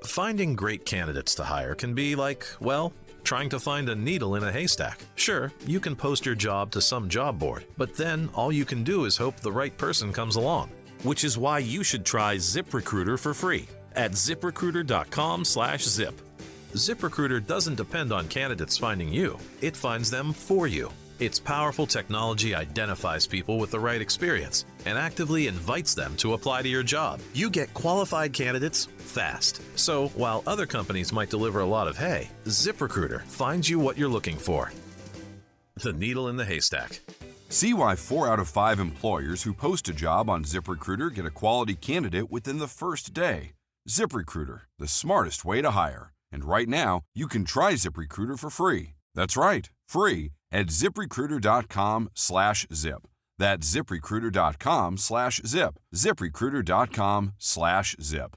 Finding great candidates to hire can be like, well, trying to find a needle in a haystack. Sure, you can post your job to some job board, but then all you can do is hope the right person comes along. Which is why you should try ZipRecruiter for free at ziprecruiter.com/zip. ZipRecruiter doesn't depend on candidates finding you. It finds them for you. Its powerful technology identifies people with the right experience and actively invites them to apply to your job. You get qualified candidates fast. So while other companies might deliver a lot of hay, ZipRecruiter finds you what you're looking for. The needle in the haystack. See why 4 out of 5 employers who post a job on ZipRecruiter get a quality candidate within the first day. ZipRecruiter, the smartest way to hire. And right now, you can try ZipRecruiter for free. That's right, free at ziprecruiter.com/zip. That's ziprecruiter.com/zip. ziprecruiter.com/zip.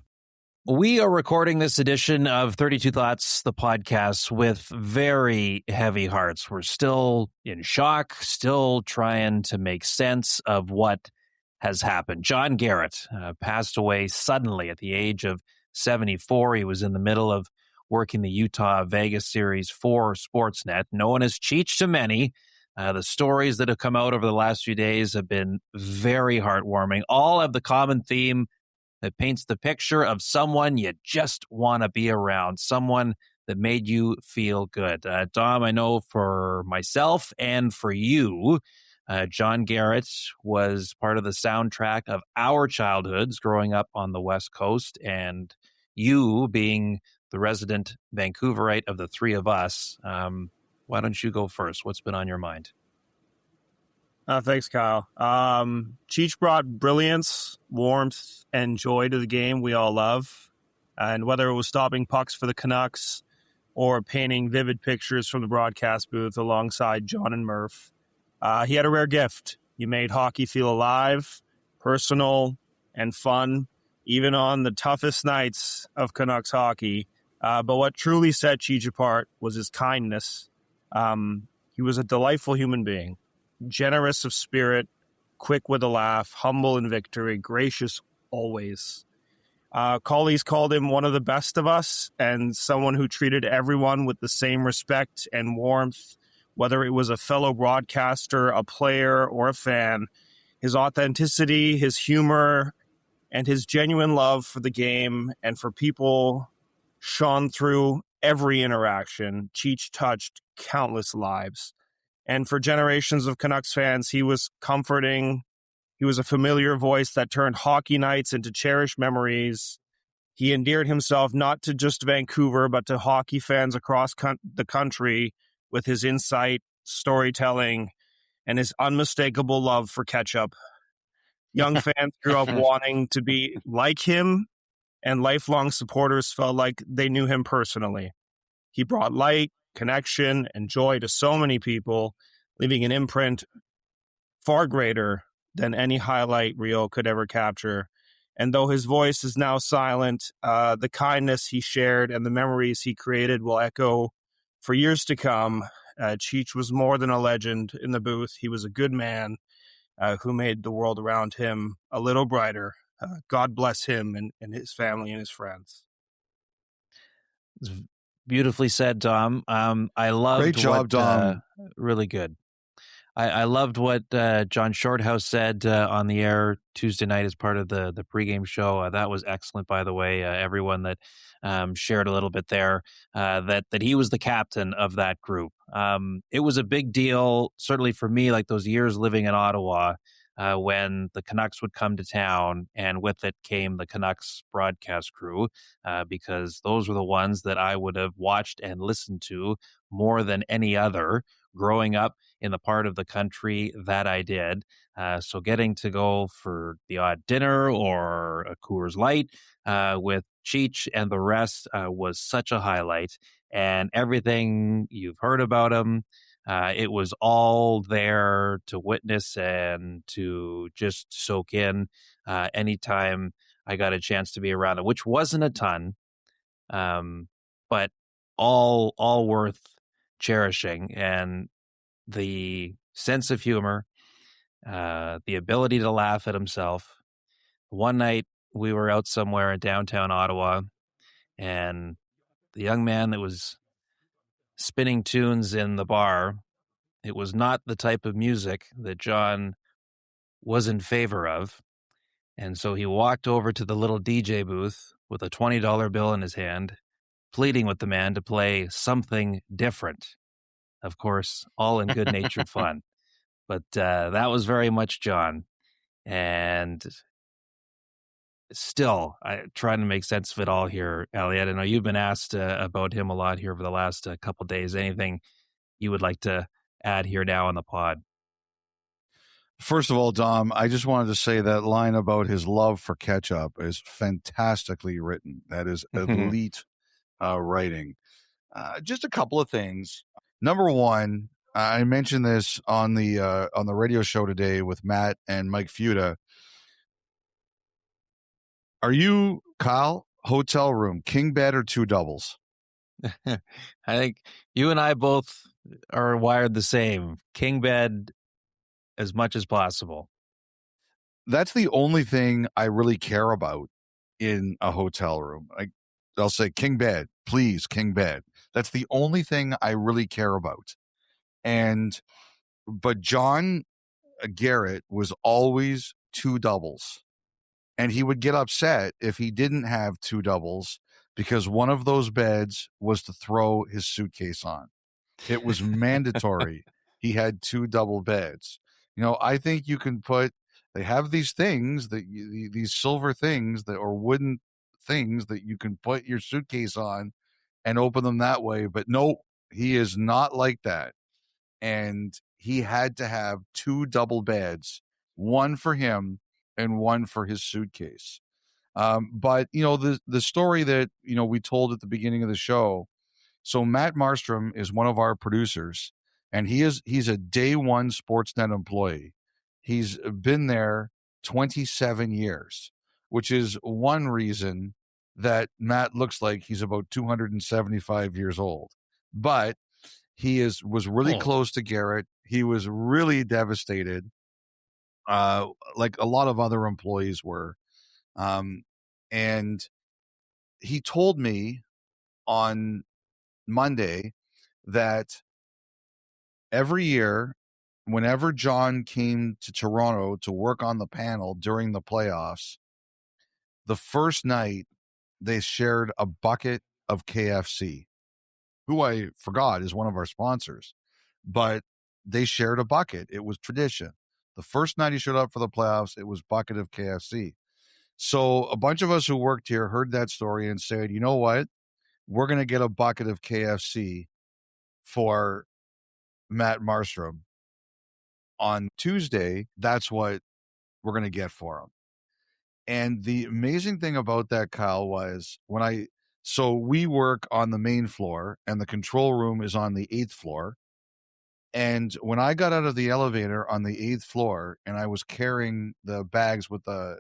We are recording this edition of 32 Thoughts, the podcast, with very heavy hearts. We're still in shock, still trying to make sense of what has happened. John Garrett passed away suddenly at the age of 74. He was in the middle of working the Utah-Vegas series for Sportsnet, known as Cheech to many. The stories that have come out over the last few days have been very heartwarming. All have the common theme that paints the picture of someone you just want to be around, someone that made you feel good. Dom, I know for myself and for you, John Garrett was part of the soundtrack of our childhoods growing up on the West Coast, and you being the resident Vancouverite of the three of us, why don't you go first? What's been on your mind? Thanks, Kyle. Cheech brought brilliance, warmth, and joy to the game we all love. And whether it was stopping pucks for the Canucks or painting vivid pictures from the broadcast booth alongside John and Murph, he had a rare gift. He made hockey feel alive, personal, and fun, even on the toughest nights of Canucks hockey. But what truly set Cheech apart was his kindness. He was a delightful human being. Generous of spirit, quick with a laugh, humble in victory, gracious always. Colleagues called him one of the best of us and someone who treated everyone with the same respect and warmth, whether it was a fellow broadcaster, a player, or a fan. His authenticity, his humor, and his genuine love for the game and for people shone through every interaction. Cheech touched countless lives. And for generations of Canucks fans, he was comforting. He was a familiar voice that turned hockey nights into cherished memories. He endeared himself not to just Vancouver, but to hockey fans across the country with his insight, storytelling, and his unmistakable love for ketchup. Young fans grew up wanting to be like him, and lifelong supporters felt like they knew him personally. He brought light, connection, and joy to so many people, leaving an imprint far greater than any highlight reel could ever capture. And though his voice is now silent, the kindness he shared and the memories he created will echo for years to come. Cheech was more than a legend in the booth. He was a good man who made the world around him a little brighter. God bless him and his family and his friends. Beautifully said, Dom. I loved Great job, Dom. Really good. I loved what John Shorthouse said on the air Tuesday night as part of the pregame show. That was excellent, by the way. Everyone that shared a little bit there, that he was the captain of that group. It was a big deal, certainly for me, like those years living in Ottawa, when the Canucks would come to town, and with it came the Canucks broadcast crew, because those were the ones that I would have watched and listened to more than any other growing up in the part of the country that I did. So getting to go for the odd dinner or a Coors Light with Cheech and the rest was such a highlight. And everything you've heard about him, it was all there to witness and to just soak in anytime I got a chance to be around it, which wasn't a ton, but all worth cherishing. And the sense of humor, the ability to laugh at himself. One night we were out somewhere in downtown Ottawa, And the young man that was spinning tunes in the bar, it was not the type of music that John was in favor of. And so he walked over to the little DJ booth with a $20 bill in his hand, pleading with the man to play something different. Of course, all in good-natured fun. But that was very much John. And still, I trying to make sense of it all here, Elliotte. I know you've been asked about him a lot here over the last couple of days. Anything you would like to add here now on the pod? First of all, Dom, I just wanted to say that line about his love for ketchup is fantastically written. That is elite writing. Just a couple of things. Number one, I mentioned this on the radio show today with Matt and Mike Fuda. Are you, Kyle, hotel room, king bed or two doubles? I think you and I both are wired the same. King bed as much as possible. That's the only thing I really care about in a hotel room. I'll say king bed, please, king bed. That's the only thing I really care about. But John Garrett was always two doubles. And he would get upset if he didn't have two doubles because one of those beds was to throw his suitcase on. It was mandatory. He had two double beds. I think you can they have these things these silver things or wooden things that you can put your suitcase on and open them that way. But no, he is not like that. And he had to have two double beds, one for him and one for his suitcase. But the story that, we told at the beginning of the show. So Matt Marstrom is one of our producers, and he's a day one Sportsnet employee. He's been there 27 years, which is one reason that Matt looks like he's about 275 years old. But he was really close to Garrett. He was really devastated, like a lot of other employees were. And he told me on Monday that every year, whenever John came to Toronto to work on the panel during the playoffs, the first night they shared a bucket of KFC, who I forgot is one of our sponsors, but they shared a bucket. It was tradition. The first night he showed up for the playoffs, it was bucket of KFC. So a bunch of us who worked here heard that story and said, you know what? We're going to get a bucket of KFC for Matt Marstrom on Tuesday. That's what we're going to get for him. And the amazing thing about that, Kyle, was so we work on the main floor and the control room is on the 8th floor. And when I got out of the elevator on the 8th floor and I was carrying the bags with the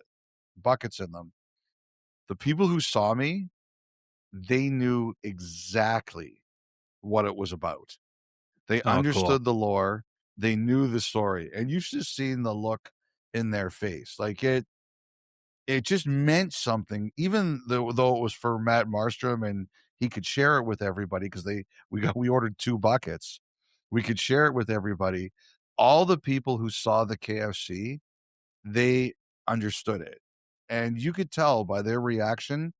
buckets in them, the people who saw me, they knew exactly what it was about. They understood the lore. They knew the story. And you should have seen the look in their face. Like it just meant something, even though it was for Matt Marstrom and he could share it with everybody because we ordered 2 buckets. We could share it with everybody. All the people who saw the KFC, they understood it. And you could tell by their reaction,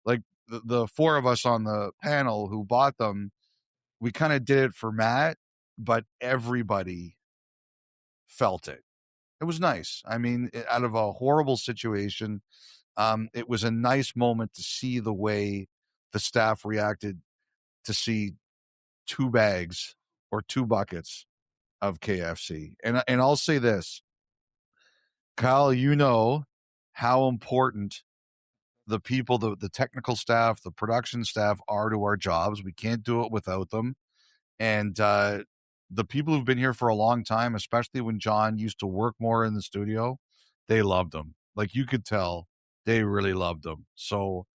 like the 4 of us on the panel who bought them, we kind of did it for Matt, but everybody felt it. It was nice. I mean, out of a horrible situation, it was a nice moment to see the way the staff reacted to see 2 bags or 2 buckets of KFC. And I'll say this, Kyle, you know how important the people, the technical staff, the production staff are to our jobs. We can't do it without them. And the people who've been here for a long time, especially when John used to work more in the studio, they loved him. Like you could tell they really loved him. So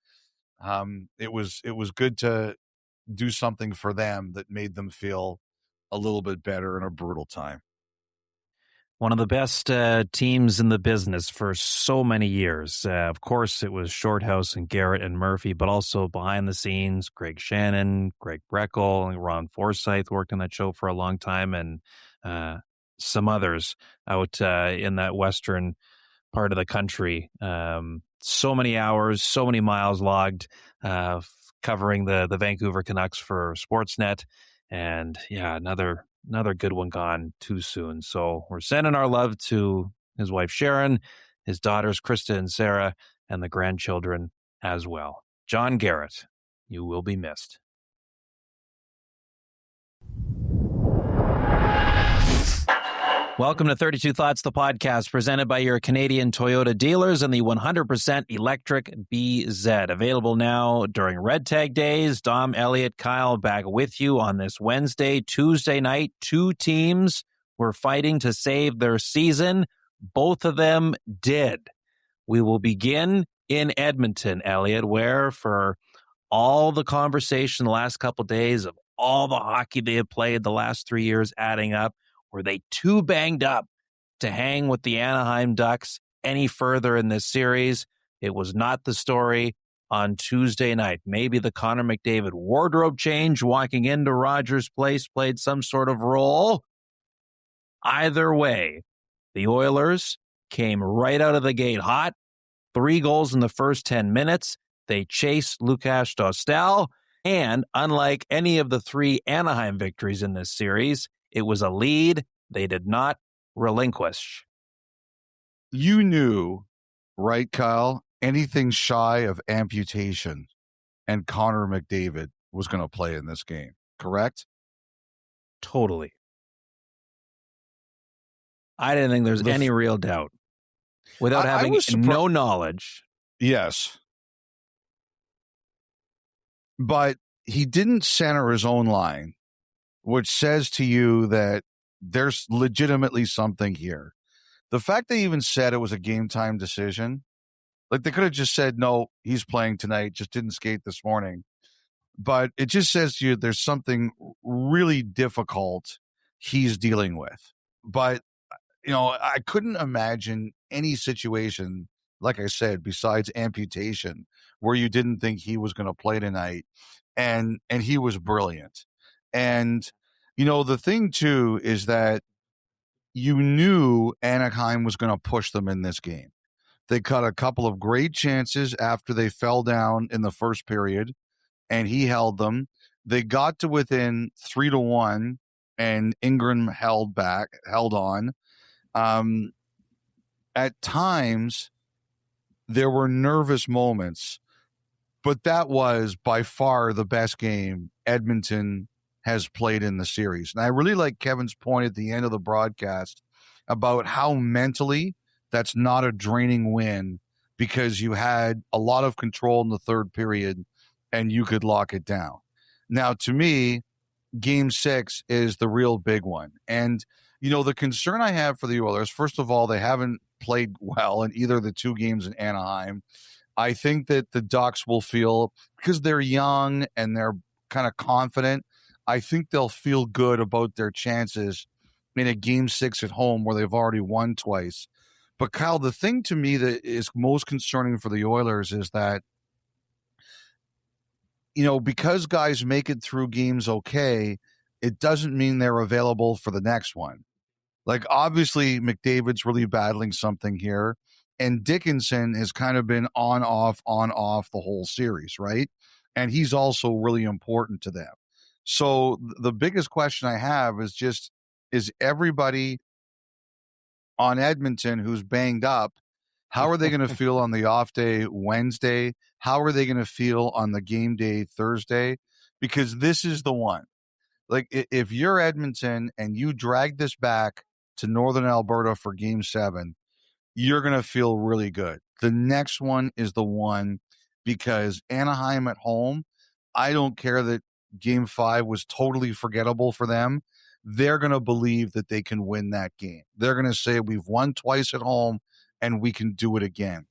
it was good to do something for them that made them feel a little bit better in a brutal time. One of the best teams in the business for so many years. Of course, it was Shorthouse and Garrett and Murphy, but also behind the scenes, Greg Shannon, Greg Breckel, and Ron Forsyth worked on that show for a long time, and some others out in that western part of the country. So many hours, so many miles logged, covering the Vancouver Canucks for Sportsnet. And yeah, another good one gone too soon. So we're sending our love to his wife, Sharon, his daughters, Krista and Sarah, and the grandchildren as well. John Garrett, you will be missed. Welcome to 32 Thoughts, the podcast presented by your Canadian Toyota dealers and the 100% electric BZ. Available now during Red Tag Days. Dom, Elliotte, Kyle back with you on this Wednesday. Tuesday night, two teams were fighting to save their season. Both of them did. We will begin in Edmonton, Elliotte, where for all the conversation the last couple of days of all the hockey they have played the last 3 years adding up, were they too banged up to hang with the Anaheim Ducks any further in this series? It was not the story on Tuesday night. Maybe the Connor McDavid wardrobe change walking into Rogers Place played some sort of role. Either way, the Oilers came right out of the gate hot. 3 goals in the first 10 minutes. They chased Lukas Dostal. And unlike any of the 3 Anaheim victories in this series, it was a lead they did not relinquish. You knew, right, Kyle, anything shy of amputation and Connor McDavid was going to play in this game, correct? Totally. I didn't think there's any real doubt. Without having no knowledge. Yes. But he didn't center his own line, which says to you that there's legitimately something here. The fact they even said it was a game time decision, like they could have just said, no, he's playing tonight, just didn't skate this morning. But it just says to you there's something really difficult he's dealing with. But, you know, I couldn't imagine any situation, like I said, besides amputation, where you didn't think he was going to play tonight. And he was brilliant. And, you know, the thing, too, is that you knew Anaheim was going to push them in this game. They cut a couple of great chances after they fell down in the first period, and he held them. They got to within 3-1, and Ingram held on. At times, there were nervous moments, but that was by far the best game Edmonton has played in the series. And I really like Kevin's point at the end of the broadcast about how mentally that's not a draining win because you had a lot of control in the third period and you could lock it down. Now, to me, Game 6 is the real big one. And, you know, the concern I have for the Oilers, first of all, they haven't played well in either of the 2 games in Anaheim. I think that the Ducks will feel, because they're young and they're kind of confident, I think they'll feel good about their chances in a Game 6 at home where they've already won twice. But, Kyle, the thing to me that is most concerning for the Oilers is that, you know, because guys make it through games okay, it doesn't mean they're available for the next one. Like, obviously, McDavid's really battling something here, and Dickinson has kind of been on-off the whole series, right? And he's also really important to them. So the biggest question I have is just, is everybody on Edmonton who's banged up, how are they going to feel on the off day Wednesday? How are they going to feel on the game day Thursday? Because this is the one. Like, if you're Edmonton and you drag this back to Northern Alberta for Game 7, you're going to feel really good. The next one is the one, because Anaheim at home, I don't care that Game 5 was totally forgettable for them. They're going to believe that they can win that game. They're going to say, we've won twice at home and we can do it again.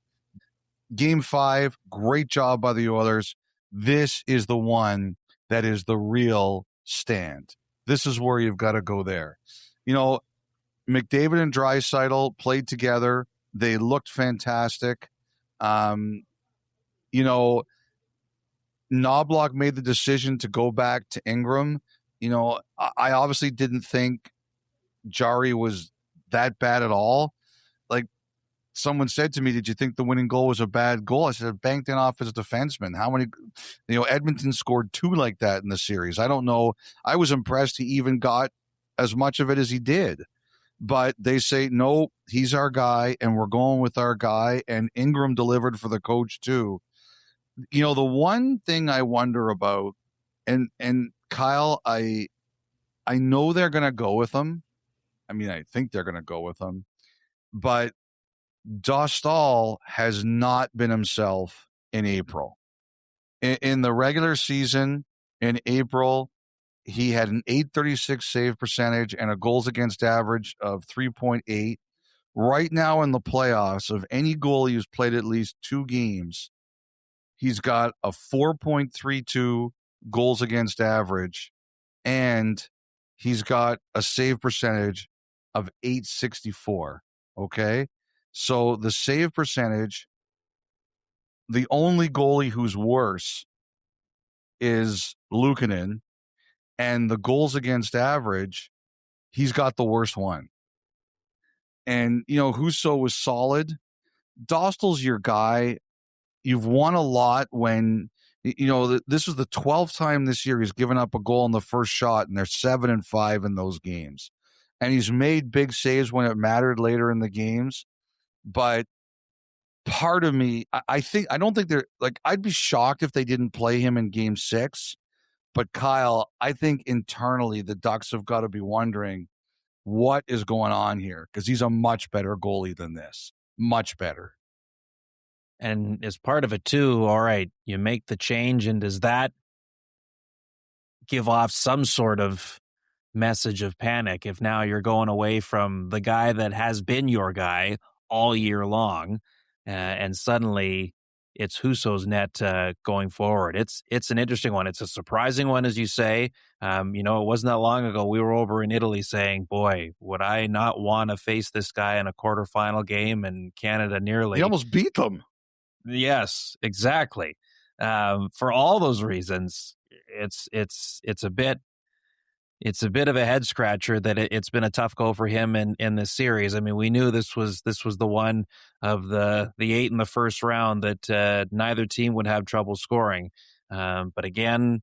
Game 5, great job by the Oilers. This is the one that is the real stand. This is where you've got to go there. You know, McDavid and Draisaitl played together. They looked fantastic. Knobloch made the decision to go back to Ingram. I obviously didn't think Jari was that bad at all. Like, someone said to me, did you think the winning goal was a bad goal? I said, it banked in off his defenseman. How many, Edmonton scored 2 like that in the series. I don't know. I was impressed he even got as much of it as he did. But they say, no, he's our guy, and we're going with our guy. And Ingram delivered for the coach, too. The one thing I wonder about, and Kyle, I know they're going to go with him. I mean, I think they're going to go with him. But Dostal has not been himself in April. In the regular season, in April, he had an .836 save percentage and a goals against average of 3.8. Right now in the playoffs, of any goalie who's played at least 2 games, he's got a 4.32 goals against average, and he's got a save percentage of .864. Okay? So the save percentage, the only goalie who's worse is Luukkonen, and the goals against average, he's got the worst one. And, Husso was solid. Dostal's your guy. You've won a lot when, this was the 12th time this year he's given up a goal in the first shot, and they're 7-5 in those games. And he's made big saves when it mattered later in the games. But part of me, I don't think they're, like, I'd be shocked if they didn't play him in game 6. But Kyle, I think internally the Ducks have got to be wondering what is going on here, because he's a much better goalie than this. Much better. And as part of it too, all right, you make the change, and does that give off some sort of message of panic if now you're going away from the guy that has been your guy all year long, and suddenly it's Husso's net going forward? It's an interesting one. It's a surprising one, as you say. It wasn't that long ago we were over in Italy saying, boy, would I not want to face this guy in a quarterfinal game, and Canada nearly. He almost beat them. Yes, exactly. For all those reasons, it's a bit of a head scratcher that it's been a tough go for him in this series. I mean, we knew this was the one of the 8 in the first round that neither team would have trouble scoring. But again,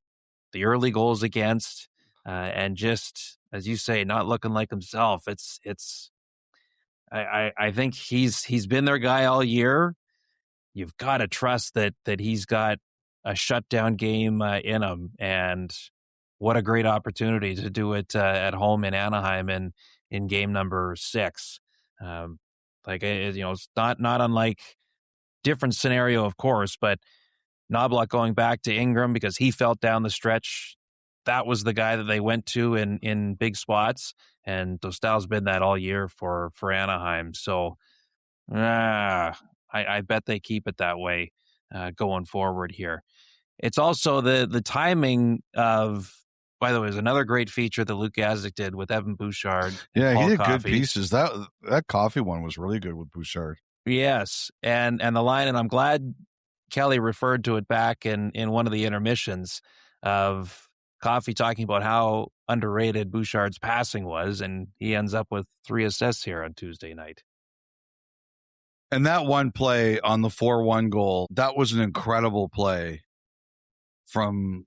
the early goals against, and just as you say, not looking like himself. I think he's been their guy all year. You've got to trust that he's got a shutdown game in him, and what a great opportunity to do it at home in Anaheim in game number 6. It's not unlike different scenario, of course, but Knobloch going back to Ingram because he felt down the stretch. That was the guy that they went to in big spots, and Dostal's been that all year for Anaheim. So I bet they keep it that way going forward here. It's also the timing of, by the way, there's another great feature that Luke Gazdic did with Evan Bouchard. Yeah, Paul he did Coffey. good pieces. That coffee one was really good with Bouchard. Yes, and the line, and I'm glad Kelly referred to it back in one of the intermissions of Coffey talking about how underrated Bouchard's passing was, and he ends up with 3 assists here on Tuesday night. And that one play on the 4-1 goal, that was an incredible play from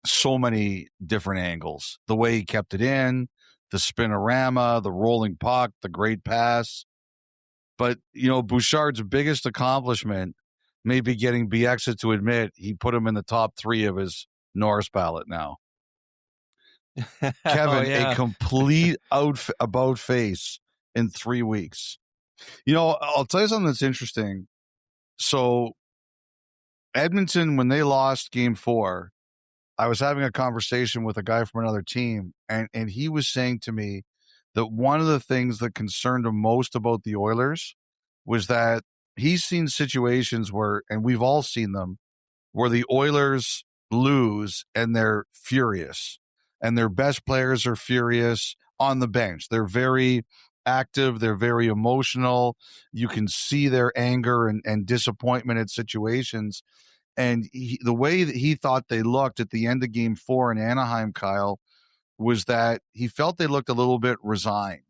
so many different angles. The way he kept it in, the spinorama, the rolling puck, the great pass. But, Bouchard's biggest accomplishment may be getting BX to admit he put him in the top 3 of his Norris ballot now. Kevin, a complete about face in 3 weeks. I'll tell you something that's interesting. So Edmonton, when they lost game 4, I was having a conversation with a guy from another team, and he was saying to me that one of the things that concerned him most about the Oilers was that he's seen situations where, and we've all seen them, where the Oilers lose and they're furious, and their best players are furious. on the bench. They're very active. They're very emotional. You can see their anger and disappointment at situations. And the way that he thought they looked at the end of Game 4 in Anaheim, Kyle, was that he felt they looked a little bit resigned.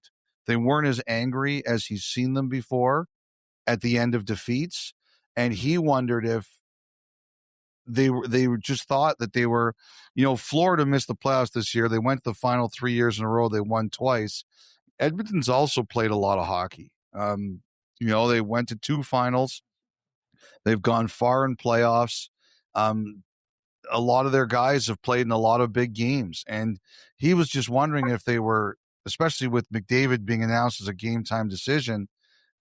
They weren't as angry as he's seen them before at the end of defeats. And he wondered if they just thought that they were, Florida missed the playoffs this year. They went to the final 3 years in a row. They won twice. Edmonton's also played a lot of hockey. They went to 2 finals. They've gone far in playoffs. A lot of their guys have played in a lot of big games. And he was just wondering if they were, especially with McDavid being announced as a game time decision,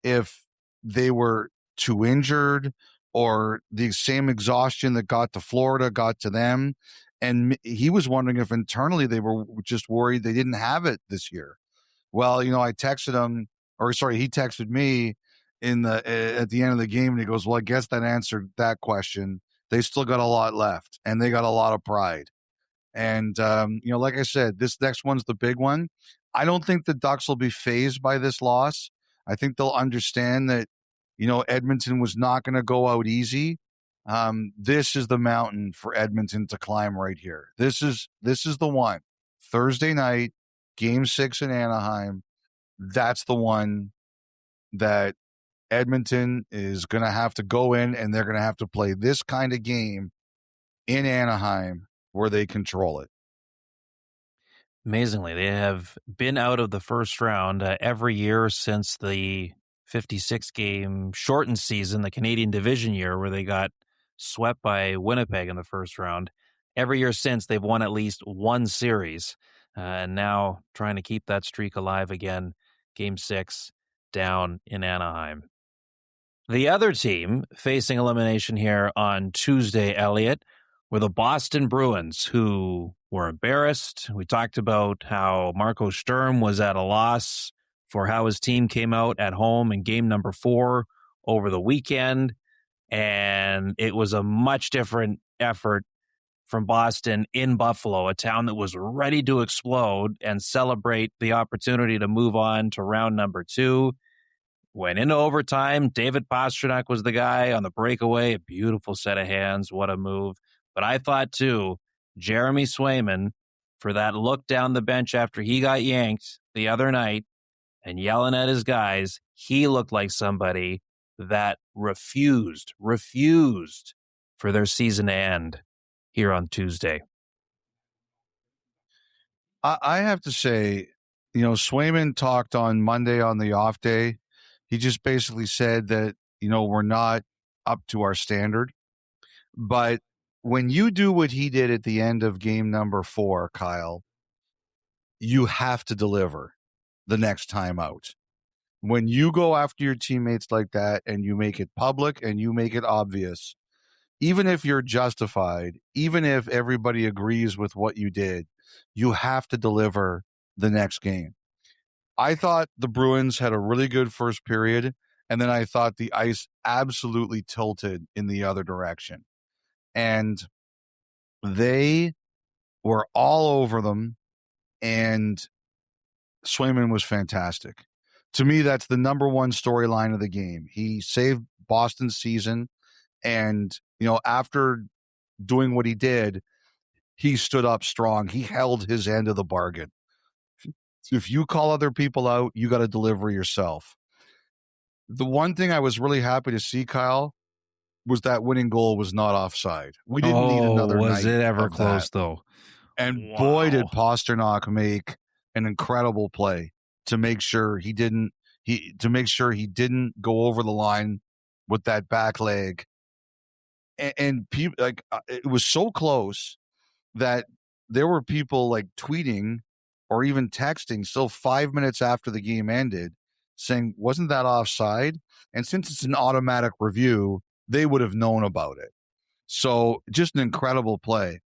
if they were too injured or the same exhaustion that got to Florida got to them. And he was wondering if internally they were just worried they didn't have it this year. Well, I texted him, he texted me at the end of the game, and he goes, well, I guess that answered that question. They still got a lot left, and they got a lot of pride. And, like I said, this next one's the big one. I don't think the Ducks will be fazed by this loss. I think they'll understand that, Edmonton was not going to go out easy. This is the mountain for Edmonton to climb right here. This is the one. Thursday night, Game 6 in Anaheim. That's the one that Edmonton is going to have to go in, and they're going to have to play this kind of game in Anaheim where they control it. Amazingly, they have been out of the first round every year since the 56-game shortened season, the Canadian division year, where they got swept by Winnipeg in the first round. Every year since, they've won at least one series, and now trying to keep that streak alive again. Game 6 down in Anaheim. The other team facing elimination here on Tuesday, Elliotte, were the Boston Bruins, who were embarrassed. We talked about how Marco Sturm was at a loss for how his team came out at home in game number 4 over the weekend, and it was a much different effort from Boston in Buffalo, a town that was ready to explode and celebrate the opportunity to move on to round number 2. Went into overtime. David Pastrnak was the guy on the breakaway. A beautiful set of hands. What a move. But I thought, too, Jeremy Swayman, for that look down the bench after he got yanked the other night and yelling at his guys, he looked like somebody that refused for their season to end here on Tuesday. I have to say, Swayman talked on Monday on the off day. He just basically said that, we're not up to our standard. But when you do what he did at the end of game number 4, Kyle, you have to deliver the next time out. When you go after your teammates like that and you make it public and you make it obvious, even if you're justified, even if everybody agrees with what you did, you have to deliver the next game. I thought the Bruins had a really good first period, and then I thought the ice absolutely tilted in the other direction. And they were all over them, and Swayman was fantastic. To me, that's the number one storyline of the game. He saved Boston's season, and, after doing what he did, he stood up strong. He held his end of the bargain. If you call other people out, you got to deliver yourself. The one thing I was really happy to see, Kyle, was that winning goal was not offside. We didn't need another night. Was it ever close, though? And boy, did Pastrnak make an incredible play to make sure he didn't go over the line with that back leg. And people, it was so close that there were people tweeting or even texting still 5 minutes after the game ended saying, wasn't that offside? And since it's an automatic review, they would have known about it. So just an incredible play.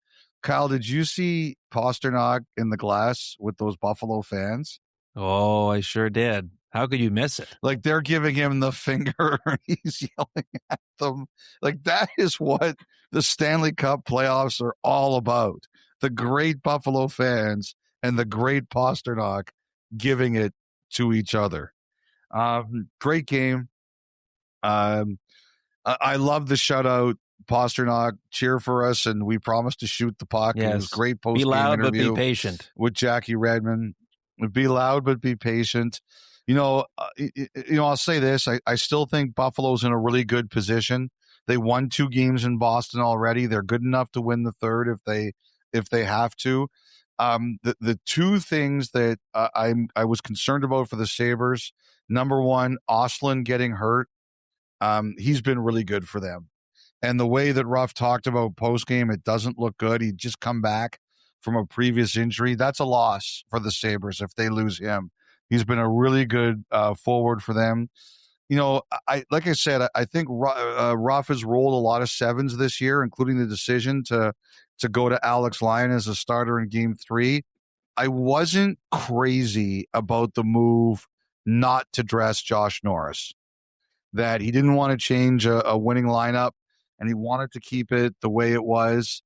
Kyle, did you see Pastrnak in the glass with those Buffalo fans? Oh, I sure did. How could you miss it? They're giving him the finger. He's yelling at them. That is what the Stanley Cup playoffs are all about. The great Buffalo fans and the great Pastrnak giving it to each other. Great game. I love the shutout. Pasternak cheer for us, and we promised to shoot the puck. Yes. It was great post-game be loud, interview but be patient with Jackie Redmond. Be loud, but be patient. I'll say this. I still think Buffalo's in a really good position. They won 2 games in Boston already. They're good enough to win the third if they have to. The 2 things that I was concerned about for the Sabres, number one, Ostlund getting hurt. He's been really good for them. And the way that Ruff talked about postgame, it doesn't look good. He'd just come back from a previous injury. That's a loss for the Sabres if they lose him. He's been a really good forward for them. I think Ruff has rolled a lot of 7s this year, including the decision to go to Alex Lyon as a starter in Game 3. I wasn't crazy about the move not to dress Josh Norris, that he didn't want to change a winning lineup, and he wanted to keep it the way it was.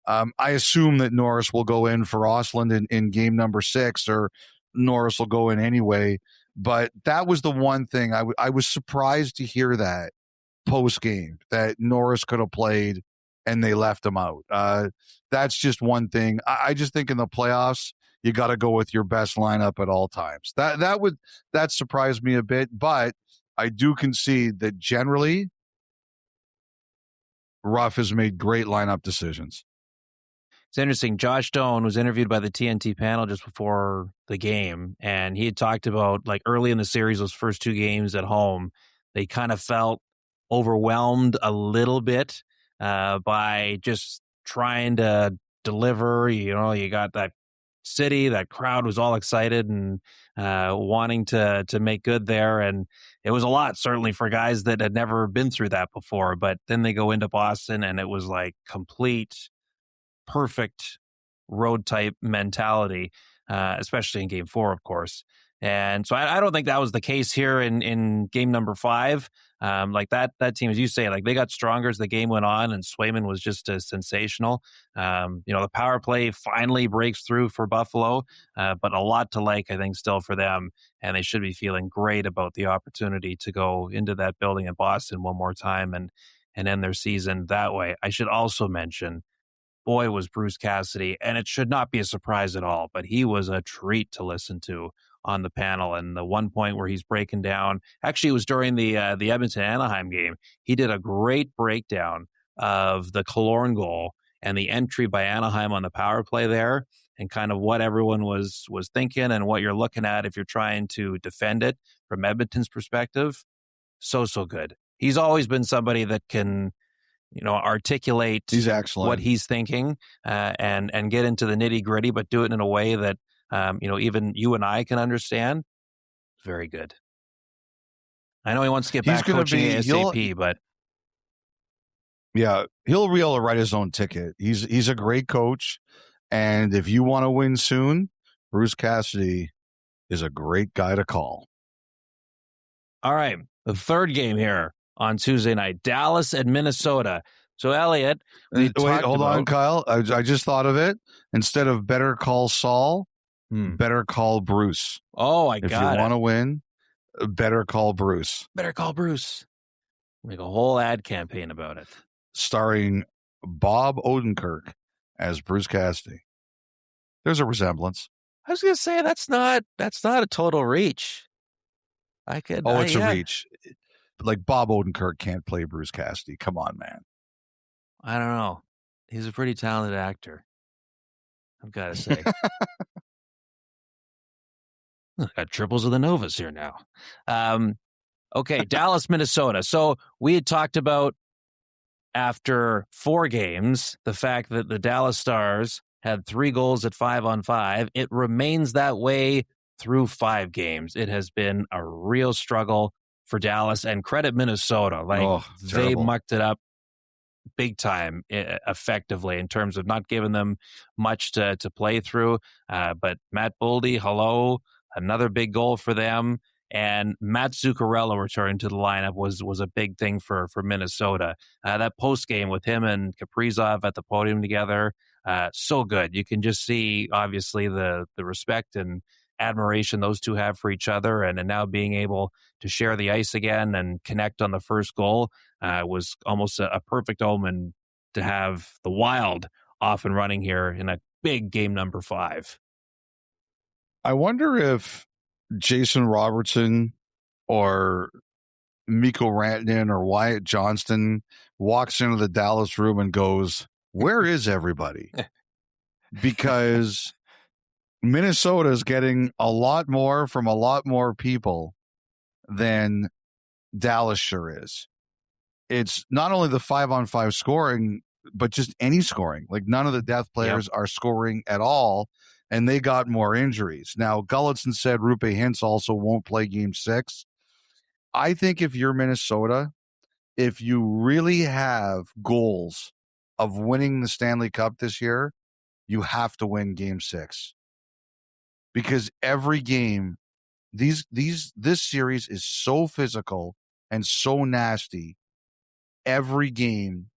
I assume that Norris will go in for Ostlund in game number 6, or Norris will go in anyway. But that was the one thing I was surprised to hear that post-game, that Norris could have played and they left him out. That's just one thing. I just think in the playoffs, you got to go with your best lineup at all times. That surprised me a bit, but I do concede that generally Ruff has made great lineup decisions. It's interesting. Josh Stone was interviewed by the TNT panel just before the game, and he had talked about, like, early in the series, those first 2 games at home, they kind of felt overwhelmed a little bit by just trying to deliver. You got that city, that crowd was all excited and wanting to make good there, and it was a lot, certainly, for guys that had never been through that before. But then they go into Boston, and it was like complete, perfect road type mentality, especially in Game 4, of course. And so I don't think that was the case here in game number 5. Like that team, as you say, like, they got stronger as the game went on, and Swayman was just sensational. The power play finally breaks through for Buffalo, but a lot to like, I think, still for them. And they should be feeling great about the opportunity to go into that building in Boston one more time and end their season that way. I should also mention, boy, was Bruce Cassidy, and it should not be a surprise at all, but he was a treat to listen to on the panel. And the one point where he's breaking down, actually it was during the Edmonton-Anaheim game, he did a great breakdown of the Killorn goal and the entry by Anaheim on the power play there, and kind of what everyone was thinking and what you're looking at if you're trying to defend it from Edmonton's perspective. So good. He's always been somebody that can, articulate he's excellent. What he's thinking and get into the nitty gritty, but do it in a way that, even you and I can understand. Very good. I know he wants to get back coaching ASAP, but yeah, he'll be able to write his own ticket. He's a great coach, and if you want to win soon, Bruce Cassidy is a great guy to call. All right, the third game here on Tuesday night, Dallas and Minnesota. So, Elliotte, wait, hold on, Kyle. I just thought of it. Instead of better call Saul, better call Bruce. Oh, if you want to win, better call Bruce. Better call Bruce. Make a whole ad campaign about it. Starring Bob Odenkirk as Bruce Cassidy. There's a resemblance. I was going to say that's not a total reach. It's a reach. Like, Bob Odenkirk can't play Bruce Cassidy. Come on, man. I don't know. He's a pretty talented actor, I've got to say. Got triples of the Novas here now. Okay, Dallas, Minnesota. So we had talked about, after 4 games, the fact that the Dallas Stars had 3 goals at 5-on-5. It remains that way through 5 games. It has been a real struggle for Dallas, and credit Minnesota. They mucked it up big time, effectively, in terms of not giving them much to play through. But Matt Boldy, another big goal for them. And Matt Zuccarello returning to the lineup was a big thing for Minnesota. That post game with him and Kaprizov at the podium together, so good. You can just see, obviously, the respect and admiration those two have for each other, and now being able to share the ice again and connect on the first goal was almost a perfect omen to have the Wild off and running here in a big game number 5. I wonder if Jason Robertson or Mikko Rantanen or Wyatt Johnston walks into the Dallas room and goes, "Where is everybody?" Because Minnesota is getting a lot more from a lot more people than Dallas sure is. It's not only the 5-on-5 scoring, but just any scoring. Like, none of the Death players are scoring at all, and they got more injuries. Now, Gulletson said Rupe Hintz also won't play Game 6. I think if you're Minnesota, if you really have goals of winning the Stanley Cup this year, you have to win Game 6. Because every game, this series is so physical and so nasty. Every game,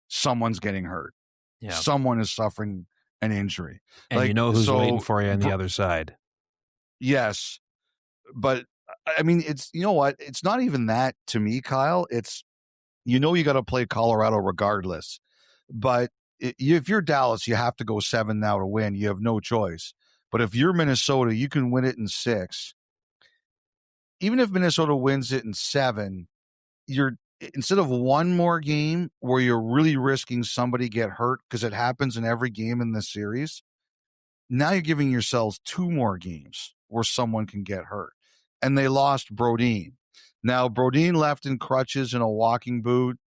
someone's getting hurt. Yeah. Someone is suffering an injury. And you know who's waiting for you on the other side. Yes. But, I mean, it's, you know what? It's not even that to me, Kyle. It's, you got to play Colorado regardless. But if you're Dallas, you have to go 7 now to win. You have no choice. But if you're Minnesota, you can win it in 6. Even if Minnesota wins it in 7, instead of one more game where you're really risking somebody get hurt, because it happens in every game in this series, now you're giving yourselves 2 more games where someone can get hurt. And they lost Brodin. Now, Brodin left in crutches in a walking boot.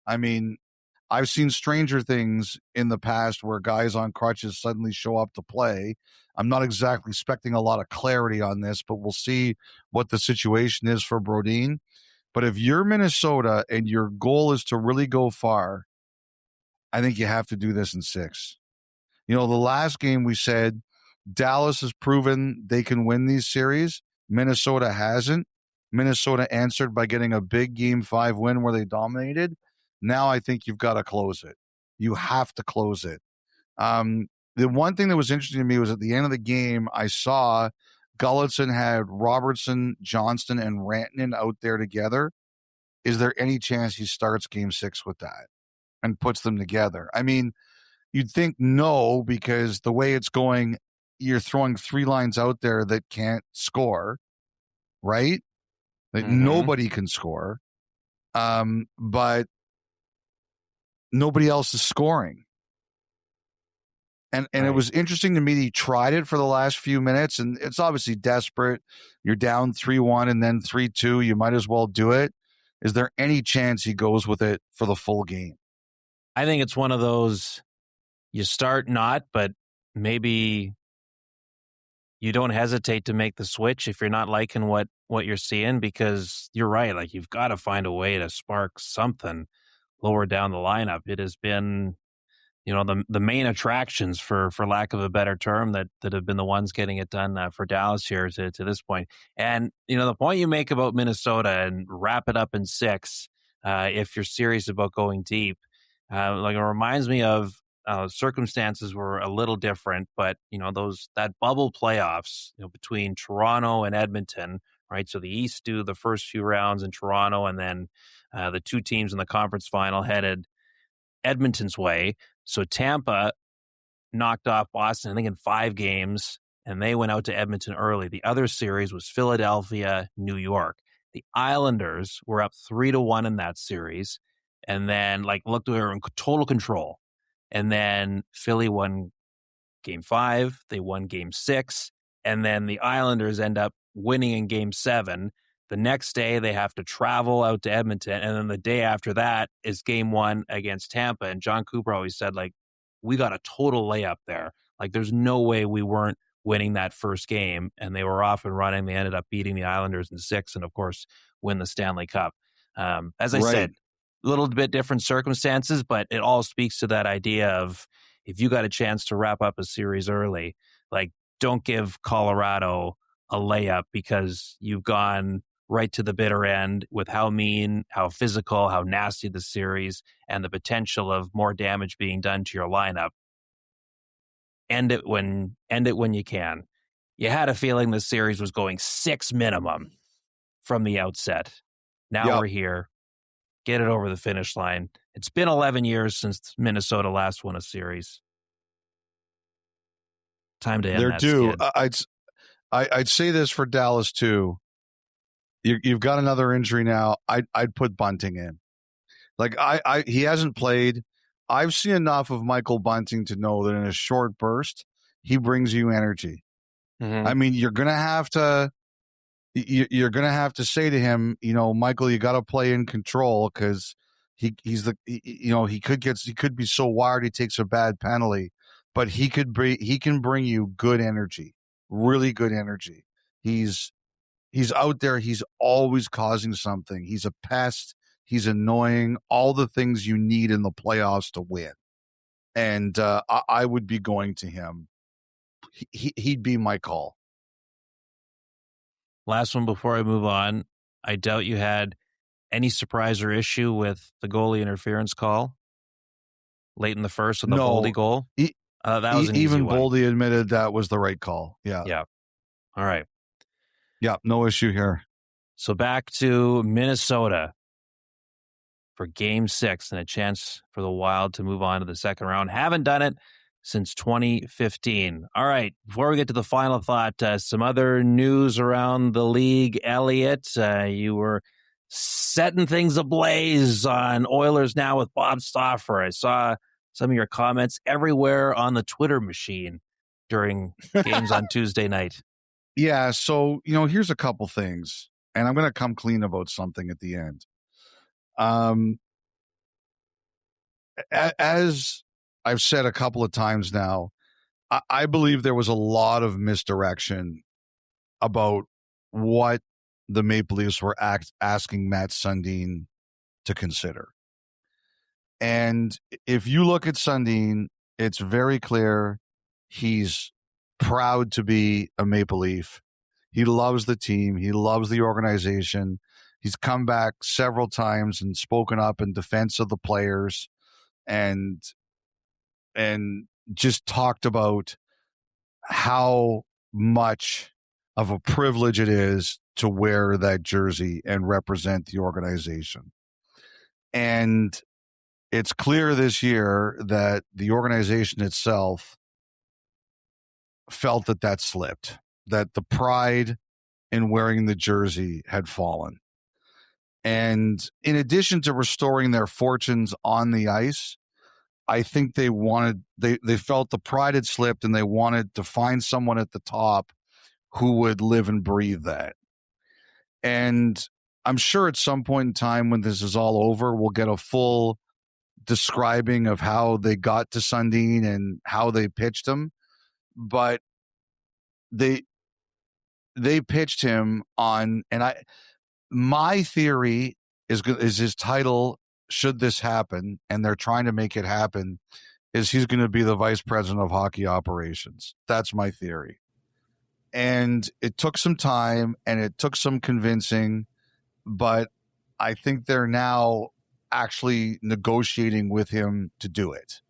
I mean, I've seen stranger things in the past where guys on crutches suddenly show up to play. I'm not exactly expecting a lot of clarity on this, but we'll see what the situation is for Brodin. But if you're Minnesota and your goal is to really go far, I think you have to do this in 6. The last game we said Dallas has proven they can win these series. Minnesota hasn't. Minnesota answered by getting a big Game 5 win where they dominated. Now I think you've got to close it. You have to close it. The one thing that was interesting to me was at the end of the game, I saw Gulletson had Robertson, Johnston, and Rantanen out there together. Is there any chance he starts Game 6 with that and puts them together? I mean, you'd think no, because the way it's going, you're throwing 3 lines out there that can't score, right? Like, nobody can score. But nobody else is scoring. And right. It was interesting to me that he tried it for the last few minutes, and it's obviously desperate. You're down 3-1 and then 3-2. You might as well do it. Is there any chance he goes with it for the full game? I think it's one of those, you start not, but maybe you don't hesitate to make the switch if you're not liking what you're seeing, because you're right. Like, you've got to find a way to spark something lower down the lineup. It has been, the main attractions, for lack of a better term, that have been the ones getting it done for Dallas here to this point. And, the point you make about Minnesota and wrap it up in 6, if you're serious about going deep, it reminds me of circumstances were a little different, but, that bubble playoffs, between Toronto and Edmonton, right? So the East do the first few rounds in Toronto, and then the 2 teams in the conference final headed Edmonton's way. So Tampa knocked off Boston, I think, in 5 games, and they went out to Edmonton early. The other series was Philadelphia, New York. The Islanders were up 3-1 in that series, and then looked they were in total control. And then Philly won Game 5, they won Game 6, and then the Islanders end up winning in Game 7. The next day, they have to travel out to Edmonton, and then the day after that is Game 1 against Tampa. And John Cooper always said, we got a total layup there. There's no way we weren't winning that first game, and they were off and running. They ended up beating the Islanders in 6 and, of course, win the Stanley Cup. As I said, a little bit different circumstances, but it all speaks to that idea of, if you got a chance to wrap up a series early, don't give Colorado a layup because you've gone right to the bitter end with how mean, how physical, how nasty the series, and the potential of more damage being done to your lineup. End it when you can. You had a feeling this series was going 6 minimum from the outset. Now we're here. Get it over the finish line. It's been 11 years since Minnesota last won a series. Time to end that skid. I'd say this for Dallas too. You've got another injury now. I'd put Bunting in. Like he hasn't played. I've seen enough of Michael Bunting to know that in a short burst, he brings you energy. Mm-hmm. I mean, you're gonna have to say to him, Michael, you got to play in control because he could be so wired he takes a bad penalty, but he can bring you good energy, really good energy. He's out there. He's always causing something. He's a pest. He's annoying. All the things you need in the playoffs to win. And I would be going to him. He'd be my call. Last one before I move on. I doubt you had any surprise or issue with the goalie interference call late in the first with the Boldy goal. That was an easy even one. Boldy admitted that was the right call. Yeah. Yeah. All right. Yeah. No issue here. So back to Minnesota for Game 6 and a chance for the Wild to move on to the second round. Haven't done it since 2015. All right, before we get to the final thought, some other news around the league. Elliotte, you were setting things ablaze on Oilers Now with Bob Stauffer. I saw some of your comments everywhere on the Twitter machine during games on Tuesday night. Yeah, so, here's a couple things, and I'm going to come clean about something at the end. As I've said a couple of times now, I believe there was a lot of misdirection about what the Maple Leafs were asking Matt Sundin to consider. And if you look at Sundin, it's very clear he's proud to be a Maple Leaf. He loves the team. He loves the organization. He's come back several times and spoken up in defense of the players and just talked about how much of a privilege it is to wear that jersey and represent the organization. And it's clear this year that the organization itself felt that slipped, that the pride in wearing the jersey had fallen. And in addition to restoring their fortunes on the ice, I think they felt the pride had slipped and they wanted to find someone at the top who would live and breathe that. And I'm sure at some point in time when this is all over, we'll get a full describing of how they got to Sundin and how they pitched him. But they pitched him on, and my theory is his title, should this happen, and they're trying to make it happen, is he's going to be the vice president of hockey operations. That's my theory. And it took some time and it took some convincing, but I think they're now actually negotiating with him to do it.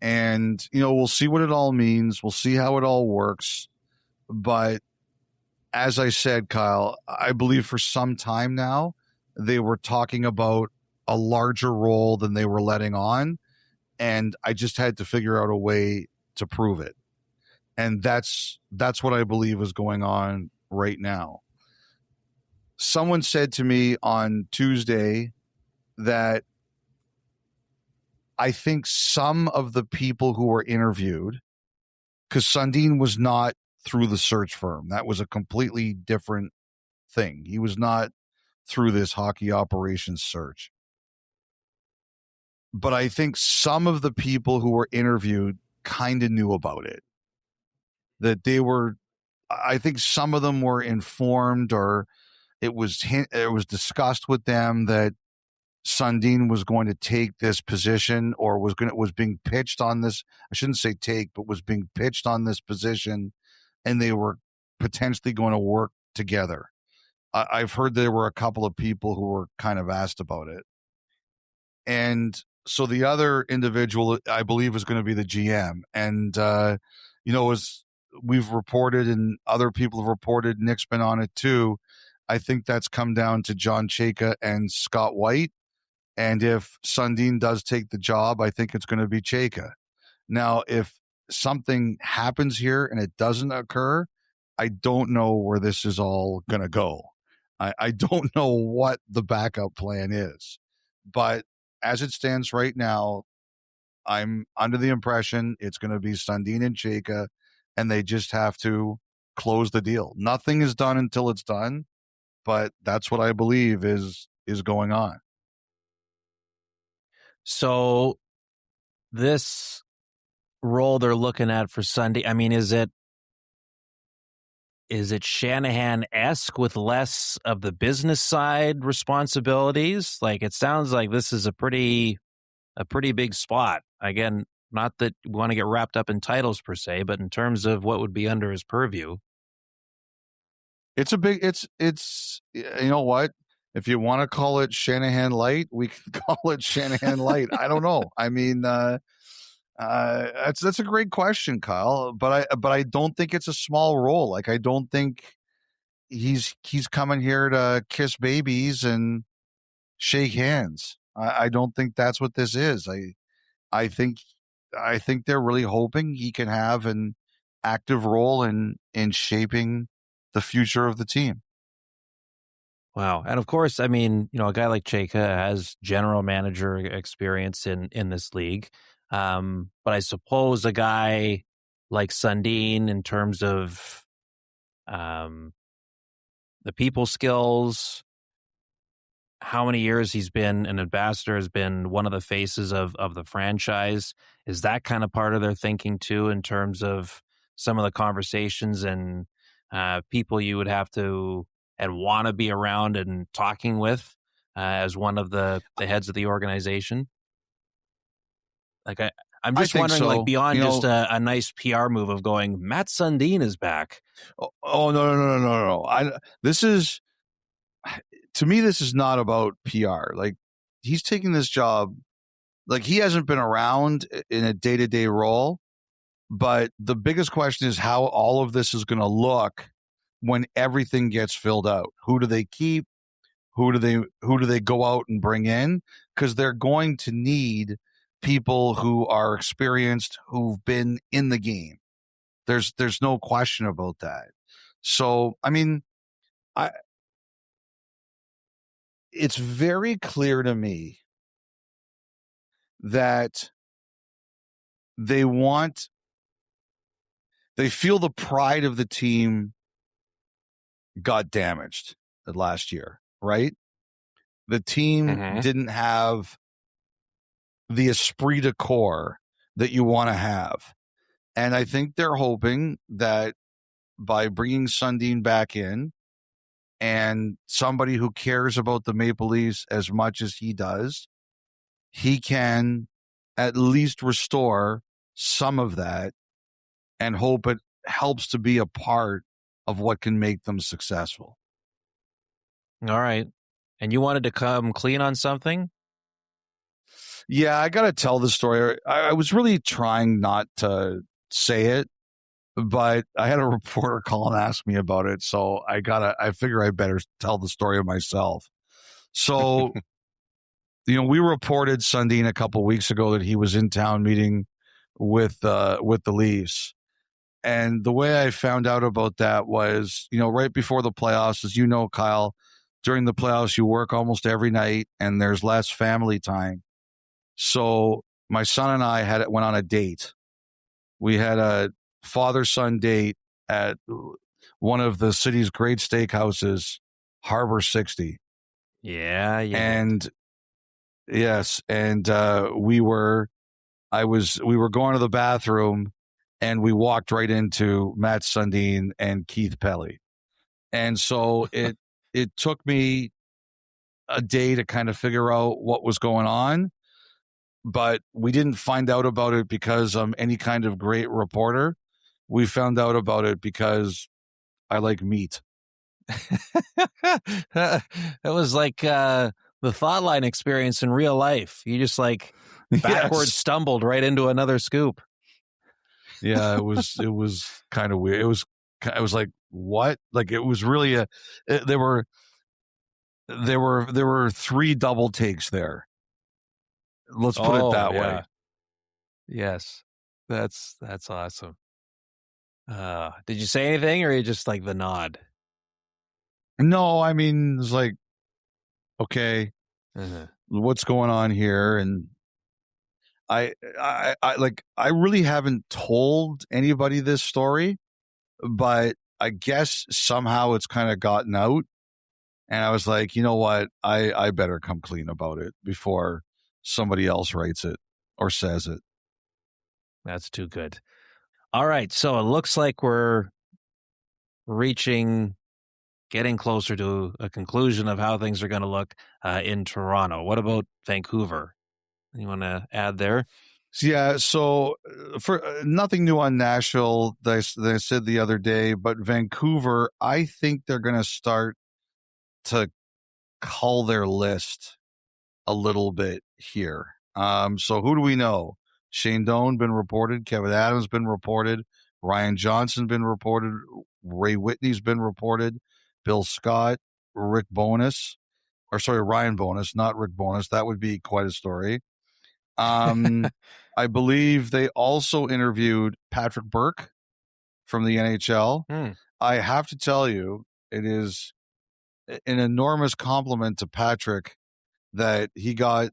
And, we'll see what it all means. We'll see how it all works. But as I said, Kyle, I believe for some time now, they were talking about a larger role than they were letting on. And I just had to figure out a way to prove it. And that's what I believe is going on right now. Someone said to me on Tuesday that I think some of the people who were interviewed, because Sundin was not through the search firm. That was a completely different thing. He was not through this hockey operations search. But I think some of the people who were interviewed kind of knew about it. I think some of them were informed, or it was discussed with them that Sundin was going to take this position, or was being pitched on this. I shouldn't say take, but was being pitched on this position, and they were potentially going to work together. I've heard there were a couple of people who were kind of asked about it. And so the other individual, I believe, is going to be the GM. And, we've reported and other people have reported, Nick's been on it too. I think that's come down to John Chayka and Scott White. And if Sundin does take the job, I think it's going to be Chayka. Now, if something happens here and it doesn't occur, I don't know where this is all going to go. I don't know what the backup plan is. But as it stands right now, I'm under the impression it's going to be Sundin and Chayka, and they just have to close the deal. Nothing is done until it's done, but that's what I believe is going on. So this role they're looking at for Sunday, I mean, is it Shanahan-esque with less of the business side responsibilities? Like, it sounds like this is a pretty big spot. Again, not that we want to get wrapped up in titles per se, but in terms of what would be under his purview. It's you know what? If you want to call it Shanahan Light, we can call it Shanahan Light. I don't know. I mean, that's a great question, Kyle. But I don't think it's a small role. Like, I don't think he's coming here to kiss babies and shake hands. I don't think that's what this is. I think they're really hoping he can have an active role in shaping the future of the team. Wow. And of course, I mean, a guy like Chayka has general manager experience in this league. But I suppose a guy like Sundin, in terms of the people skills, how many years he's been an ambassador, has been one of the faces of the franchise. Is that kind of part of their thinking too, in terms of some of the conversations and people you would have to and want to be around and talking with as one of the heads of the organization? Like, I'm just wondering, so. Like, beyond just a nice PR move of going, Matt Sundin is back. Oh, no. This is, to me, this is not about PR. Like, he's taking this job, like, he hasn't been around in a day-to-day role, but the biggest question is how all of this is going to look when everything gets filled out. Who do they keep? Who do they go out and bring in? Because they're going to need people who are experienced, who've been in the game. There's no question about that. So, I mean, it's very clear to me that they feel the pride of the team got damaged last year, right? The team didn't have the esprit de corps that you want to have. And I think they're hoping that by bringing Sundin back in, and somebody who cares about the Maple Leafs as much as he does, he can at least restore some of that and hope it helps to be a part of what can make them successful. All right. And you wanted to come clean on something? Yeah, I got to tell the story. I was really trying not to say it, but I had a reporter call and ask me about it. So I figure I better tell the story myself. So, we reported Sundin a couple of weeks ago that he was in town meeting with the Leafs. And the way I found out about that was, right before the playoffs, as you know, Kyle, during the playoffs, you work almost every night and there's less family time. So my son and I went on a date. We had a father-son date at one of the city's great steakhouses, Harbor 60. Yeah. And yes, and we were going to the bathroom, and we walked right into Matt Sundin and Keith Pelly. And so it took me a day to kind of figure out what was going on, but we didn't find out about it because I'm any kind of great reporter. We found out about it because I like meat. It was like the Thoughtline experience in real life. You just backwards stumbled right into another scoop. Yeah, it was kind of weird. I was like, what? Like, it was really there were 3 double takes there. Let's put it that way. Yes. That's awesome. Did you say anything, or you just like the nod? No, I mean, it's like, okay, what's going on here? And I really haven't told anybody this story, but I guess somehow it's kind of gotten out. And I was like, you know what? I better come clean about it before somebody else writes it or says it. That's too good. All right. So it looks like we're getting closer to a conclusion of how things are going to look in Toronto. What about Vancouver? You want to add there? Yeah, so for nothing new on Nashville that I said the other day, but Vancouver, I think they're going to start to cull their list a little bit here. So who do we know? Shane Doan been reported, Kevin Adams been reported, Ryan Johnson been reported, Ray Whitney's been reported, Bill Scott, Ryan Bonus, not Rick Bonus. That would be quite a story. I believe they also interviewed Patrick Burke from the NHL. I have to tell you, it is an enormous compliment to Patrick that he got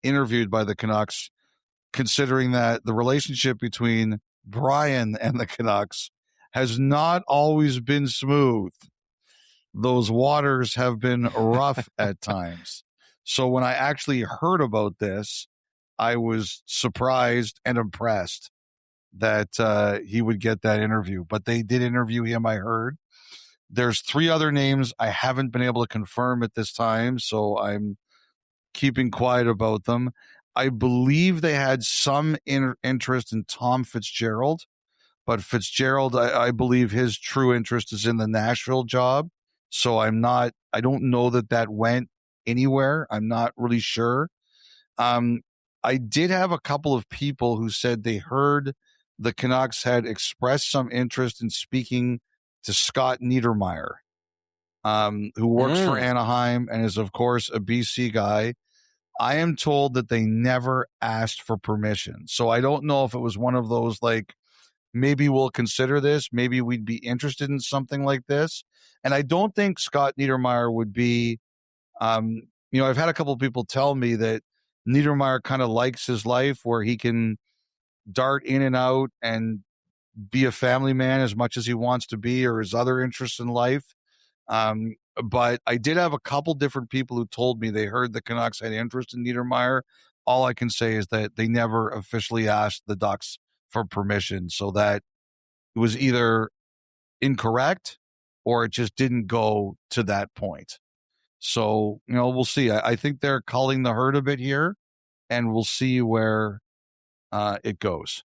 interviewed by the Canucks, considering that the relationship between Brian and the Canucks has not always been smooth. Those waters have been rough at times. So when I actually heard about this, I was surprised and impressed that he would get that interview. But they did interview him, I heard. There's 3 other names I haven't been able to confirm at this time, so I'm keeping quiet about them. I believe they had some interest in Tom Fitzgerald, but Fitzgerald, I believe his true interest is in the Nashville job. So I don't know that went anywhere. I'm not really sure. I did have a couple of people who said they heard the Canucks had expressed some interest in speaking to Scott Niedermayer, who works for Anaheim and is, of course, a BC guy. I am told that they never asked for permission. So I don't know if it was one of those, like, maybe we'll consider this. Maybe we'd be interested in something like this. And I don't think Scott Niedermayer would be, I've had a couple of people tell me that Niedermayer kind of likes his life where he can dart in and out and be a family man as much as he wants to be, or his other interests in life. But I did have a couple different people who told me they heard the Canucks had interest in Niedermayer. All I can say is that they never officially asked the Ducks for permission, so that it was either incorrect or it just didn't go to that point. So, we'll see. I think they're culling the herd a bit here, and we'll see where it goes.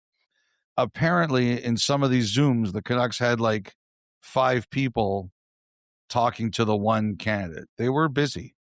Apparently, in some of these Zooms, the Canucks had like 5 people talking to the one candidate. They were busy.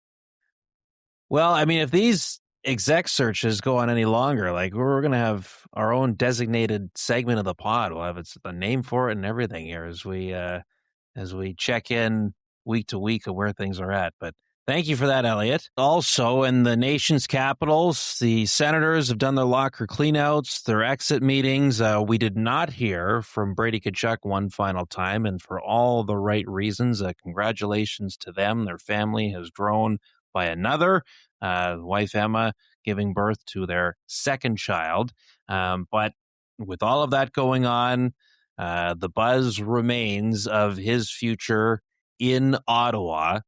Well, I mean, if these exec searches go on any longer, like, we're going to have our own designated segment of the pod. We'll have a name for it and everything here as we check in week to week of where things are at. But thank you for that, Elliotte. Also, in the nation's capitals, the Senators have done their locker cleanouts, their exit meetings. We did not hear from Brady Tkachuk one final time, and for all the right reasons. Congratulations to them. Their family has grown by another. Wife Emma giving birth to their second child. But with all of that going on, the buzz remains of his future in Ottawa.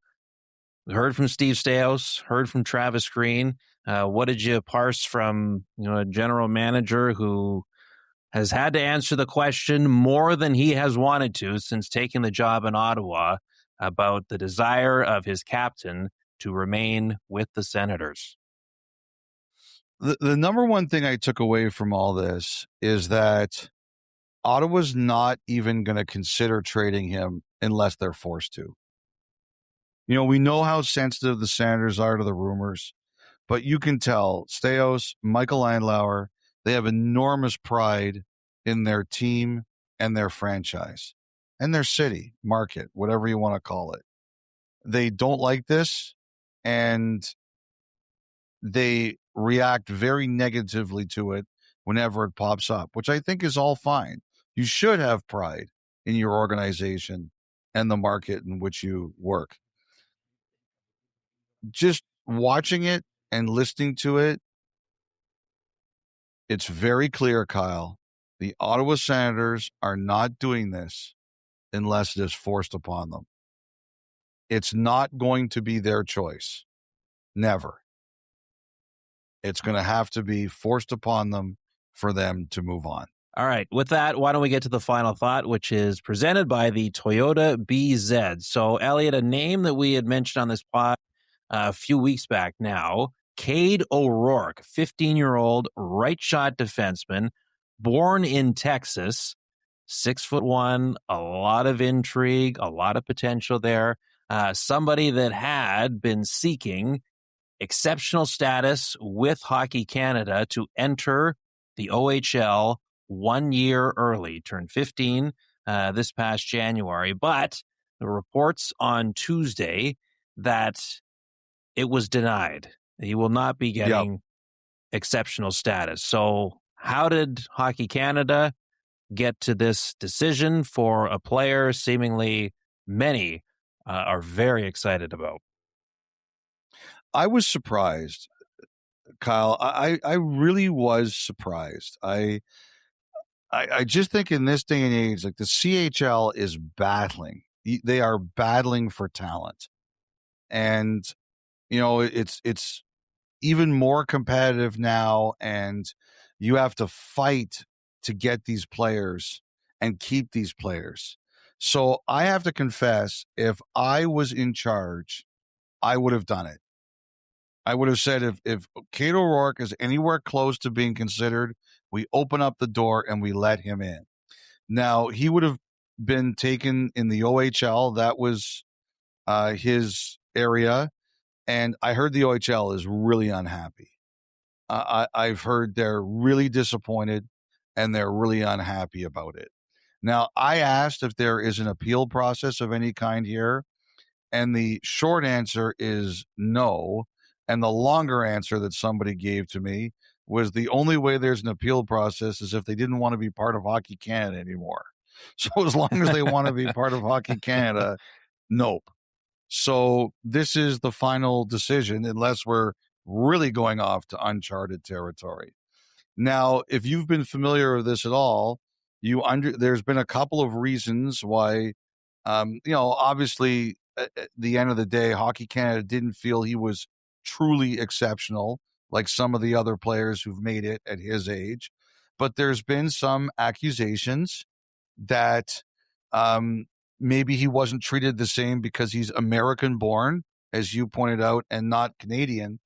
We heard from Steve Staios, heard from Travis Green. What did you parse from a general manager who has had to answer the question more than he has wanted to since taking the job in Ottawa about the desire of his captain to remain with the Senators? The number one thing I took away from all this is that Ottawa's not even going to consider trading him unless they're forced to. We know how sensitive the Senators are to the rumors, but you can tell Staios, Michael Andlauer, they have enormous pride in their team and their franchise and their city, market, whatever you want to call it. They don't like this, and they react very negatively to it whenever it pops up, which I think is all fine. You should have pride in your organization and the market in which you work. Just watching it and listening to it, it's very clear, Kyle. The Ottawa Senators are not doing this unless it is forced upon them. It's not going to be their choice. Never. It's going to have to be forced upon them for them to move on. All right. With that, why don't we get to the final thought, which is presented by the Toyota BZ. So, Elliotte, a name that we had mentioned on this pod a few weeks back now, Kade O'Rourke, 15-year-old right shot defenseman, born in Texas, 6'1", a lot of intrigue, a lot of potential there. Somebody that had been seeking exceptional status with Hockey Canada to enter the OHL 1 year early, turned 15 this past January. But the reports on Tuesday that it was denied. He will not be getting exceptional status. So how did Hockey Canada get to this decision for a player seemingly many are very excited about? I was surprised, Kyle. I really was surprised. I just think in this day and age, like the CHL is battling. They are battling for talent. And, you know, it's even more competitive now, and you have to fight to get these players and keep these players. So I have to confess, if I was in charge, I would have done it. I would have said, if Kade O'Rourke is anywhere close to being considered, we open up the door and we let him in. Now, he would have been taken in the OHL. That was his area. And I heard the OHL is really unhappy. I've heard they're really disappointed and they're really unhappy about it. Now, I asked if there is an appeal process of any kind here, and the short answer is no. And the longer answer that somebody gave to me was the only way there's an appeal process is if they didn't want to be part of Hockey Canada anymore. So as long as they want to be part of Hockey Canada, nope. So this is the final decision, unless we're really going off to uncharted territory. Now, if you've been familiar with this at all, there's been a couple of reasons why, obviously at the end of the day, Hockey Canada didn't feel he was truly exceptional like some of the other players who've made it at his age. But there's been some accusations that maybe he wasn't treated the same because he's American born, as you pointed out, and not Canadian.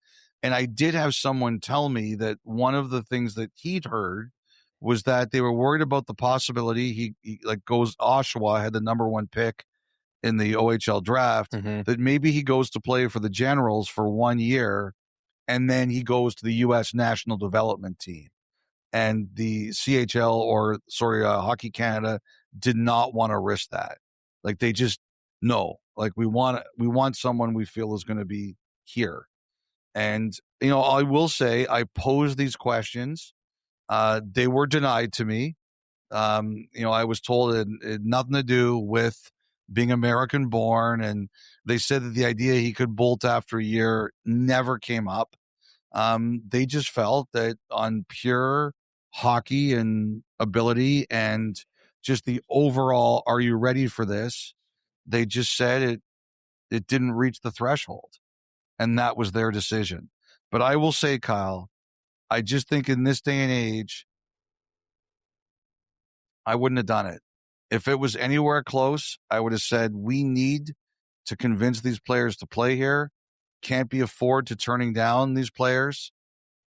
And I did have someone tell me that one of the things that he'd heard was that they were worried about the possibility he like goes, Oshawa had the number 1 pick in the OHL draft, that maybe he goes to play for the Generals for 1 year and then he goes to the U.S. National Development Team. And the CHL Hockey Canada did not want to risk that. Like they just, no, like we want someone we feel is going to be here. And, I will say I posed these questions. They were denied to me. I was told it had nothing to do with being American born. And they said that the idea he could bolt after a year never came up. They just felt that on pure hockey and ability and just the overall, are you ready for this? They just said it didn't reach the threshold, and that was their decision. But I will say, Kyle, I just think in this day and age, I wouldn't have done it. If it was anywhere close, I would have said, we need to convince these players to play here. Can't be afford to turning down these players.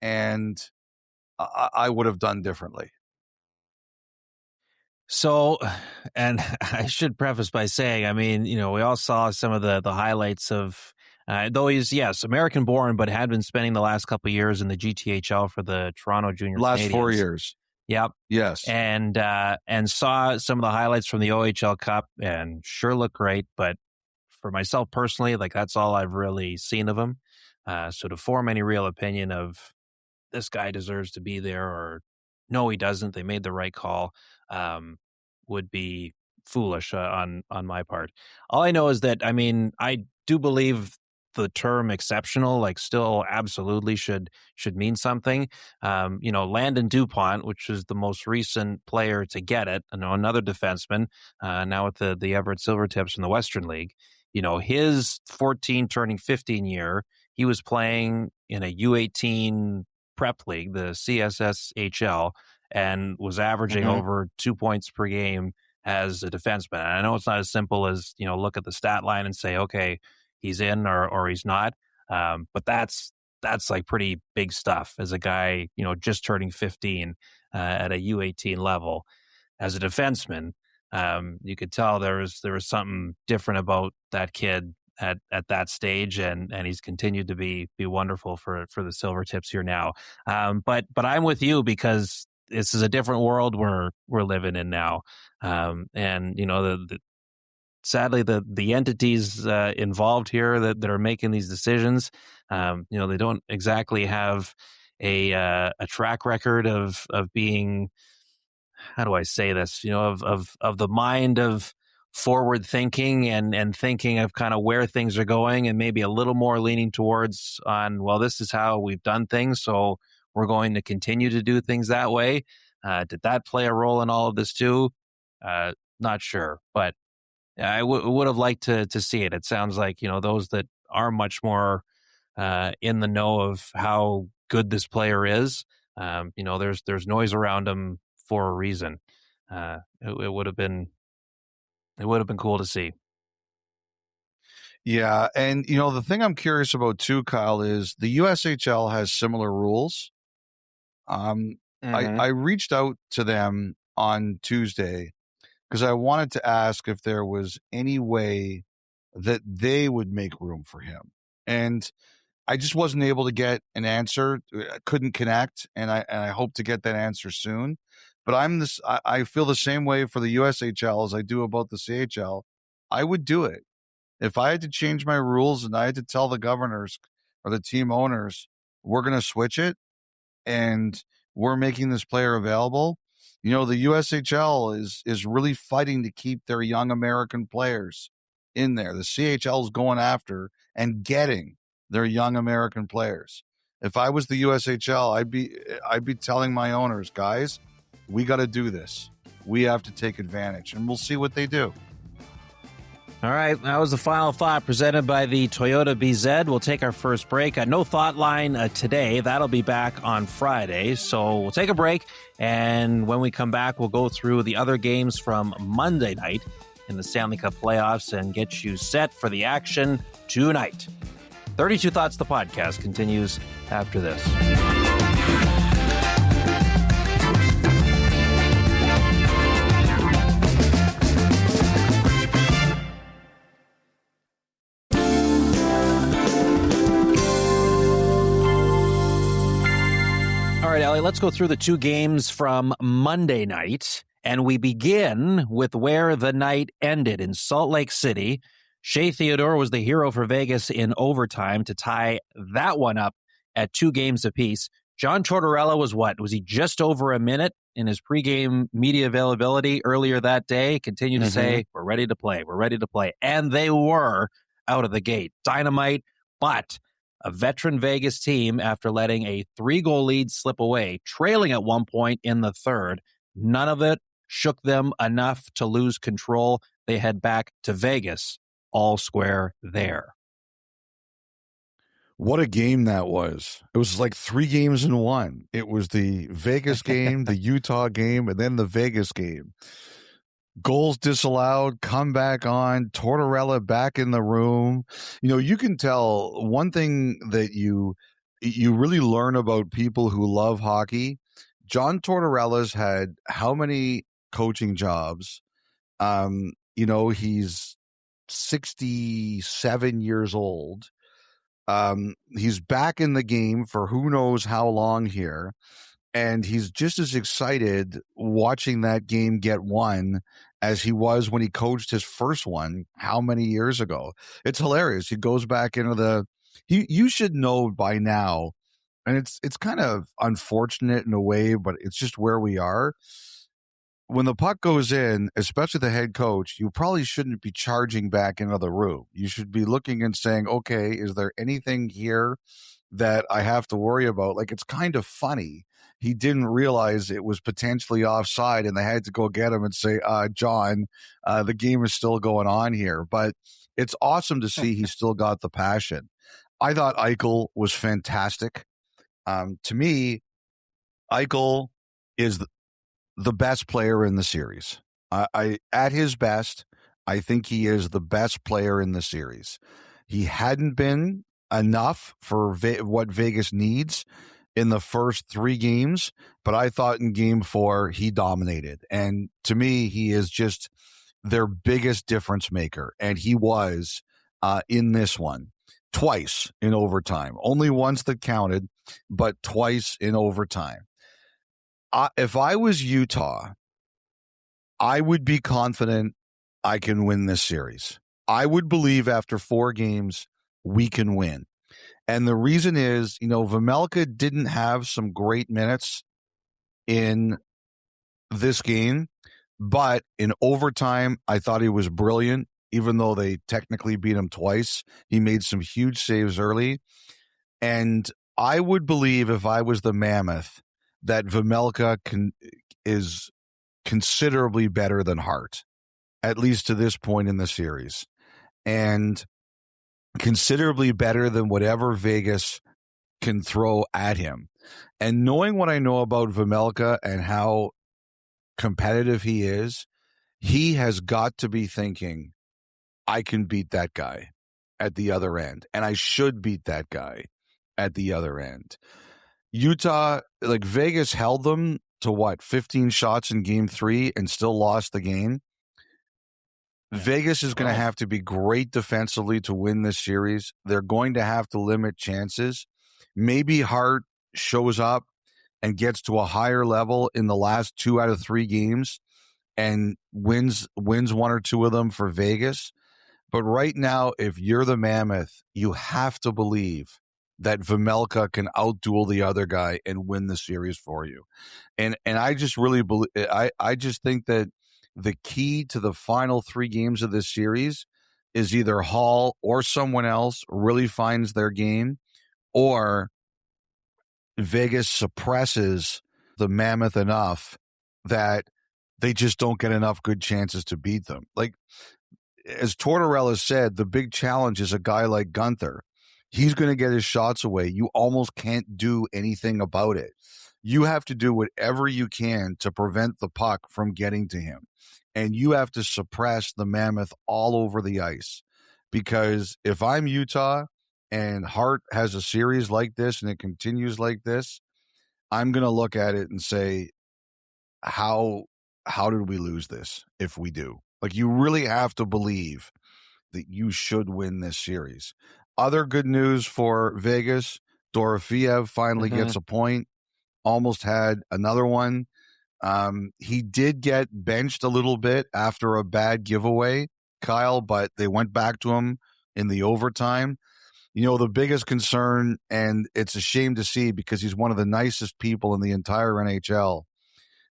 And I would have done differently. So, and I should preface by saying, I mean, we all saw some of the highlights of, though he's, yes, American born, but had been spending the last couple of years in the GTHL for the Toronto Junior Last Canadiens. 4 years. Yep. Yes. And saw some of the highlights from the OHL Cup and sure looked great. But for myself personally, like that's all I've really seen of him. So to form any real opinion of this guy deserves to be there or no, he doesn't, they made the right call, would be foolish on my part. All I know is that, I mean, I do believe the term exceptional, like still absolutely should mean something. Landon DuPont, which is the most recent player to get it, another defenseman, now with the Everett Silvertips in the Western League, his 14 turning 15 year, he was playing in a U18 prep league, the CSSHL, and was averaging over 2 points per game as a defenseman. And I know it's not as simple as, look at the stat line and say, okay, he's in or he's not. But that's like pretty big stuff as a guy, just turning 15 at a U18 level as a defenseman. You could tell there was something different about that kid at that stage, and he's continued to be wonderful for the Silvertips here now. But I'm with you because this is a different world we're living in now. Sadly, the entities involved here that are making these decisions, they don't exactly have a track record of being, how do I say this, of the mind of forward thinking and thinking of kind of where things are going, and maybe a little more leaning towards on, well, this is how we've done things, so we're going to continue to do things that way. Did that play a role in all of this too? Not sure, but I would have liked to see it. It sounds like, those that are much more in the know of how good this player is, there's noise around him for a reason. It would have been cool to see. Yeah, and the thing I'm curious about too, Kyle, is the USHL has similar rules. I reached out to them on Tuesday because I wanted to ask if there was any way that they would make room for him, and I just wasn't able to get an answer. I couldn't connect, and I hope to get that answer soon. But I feel the same way for the USHL as I do about the CHL. I would do it. If I had to change my rules and I had to tell the governors or the team owners, we're going to switch it and we're making this player available. The USHL is really fighting to keep their young American players in there. The CHL is going after and getting their young American players. If I was the USHL, I'd be telling my owners, guys, we got to do this. We have to take advantage, and we'll see what they do. All right, that was the final thought presented by the Toyota BZ. We'll take our first break. No thought line today. That'll be back on Friday. So we'll take a break, and when we come back, we'll go through the other games from Monday night in the Stanley Cup playoffs and get you set for the action tonight. 32 Thoughts, the podcast, continues after this. All right, Ellie, let's go through the two games from Monday night, and we begin with where the night ended in Salt Lake City. Shea Theodore was the hero for Vegas in overtime to tie that one up at 2 games apiece. John Tortorella was he just over a minute in his pregame media availability earlier that day? Continued to say, we're ready to play. We're ready to play. And they were out of the gate. Dynamite, but a veteran Vegas team, after letting a 3-goal lead slip away, trailing at one point in the third, none of it shook them enough to lose control. They head back to Vegas, all square there. What a game that was. It was like 3 games in one. It was the Vegas game, the Utah game, and then the Vegas game. Goals disallowed, come back on, Tortorella back in the room. You can tell one thing that you really learn about people who love hockey. John Tortorella's had how many coaching jobs? He's 67 years old. He's back in the game for who knows how long here. And he's just as excited watching that game get won as he was when he coached his first one how many years ago. It's hilarious. He goes back into you should know by now, and it's kind of unfortunate in a way, but it's just where we are. When the puck goes in, especially the head coach, you probably shouldn't be charging back into the room. You should be looking and saying, okay, is there anything here that I have to worry about? Like, it's kind of funny. He didn't realize it was potentially offside, and they had to go get him and say, John, the game is still going on here. But it's awesome to see he still got the passion. I thought Eichel was fantastic. To me, Eichel is the best player in the series. At his best, I think he is the best player in the series. He hadn't been enough for what Vegas needs in the first 3 games, but I thought in game 4 he dominated. And to me, he is just their biggest difference maker. And he was in this one twice in overtime. Only once that counted, but twice in overtime. If I was Utah, I would be confident I can win this series. I would believe after 4 games we can win. And the reason is, Vejmelka didn't have some great minutes in this game, but in overtime, I thought he was brilliant, even though they technically beat him twice. He made some huge saves early. And I would believe if I was the Mammoth that Vejmelka is considerably better than Hart, at least to this point in the series. And considerably better than whatever Vegas can throw at him. And knowing what I know about Vejmelka and how competitive he is, he has got to be thinking, I can beat that guy at the other end, and I should beat that guy at the other end. Utah, like Vegas held them to 15 shots in game 3 and still lost the game. Vegas is going to have to be great defensively to win this series. They're going to have to limit chances. Maybe Hart shows up and gets to a higher level in the last 2 out of 3 games and wins 1 or 2 of them for Vegas. But right now, if you're the Mammoth, you have to believe that Vejmelka can outduel the other guy and win the series for you. And I just really believe, I just think that the key to the final 3 games of this series is either Hall or someone else really finds their game, or Vegas suppresses the Mammoth enough that they just don't get enough good chances to beat them. Like, as Tortorella said, the big challenge is a guy like Gunther. He's going to get his shots away. You almost can't do anything about it. You have to do whatever you can to prevent the puck from getting to him. And you have to suppress the Mammoth all over the ice. Because if I'm Utah and Hart has a series like this and it continues like this, I'm going to look at it and say, how did we lose this if we do? Like, you really have to believe that you should win this series. Other good news for Vegas, Dorofeev finally gets a point, almost had another one. He did get benched a little bit after a bad giveaway, Kyle, but they went back to him in the overtime. The biggest concern, and it's a shame to see because he's one of the nicest people in the entire NHL,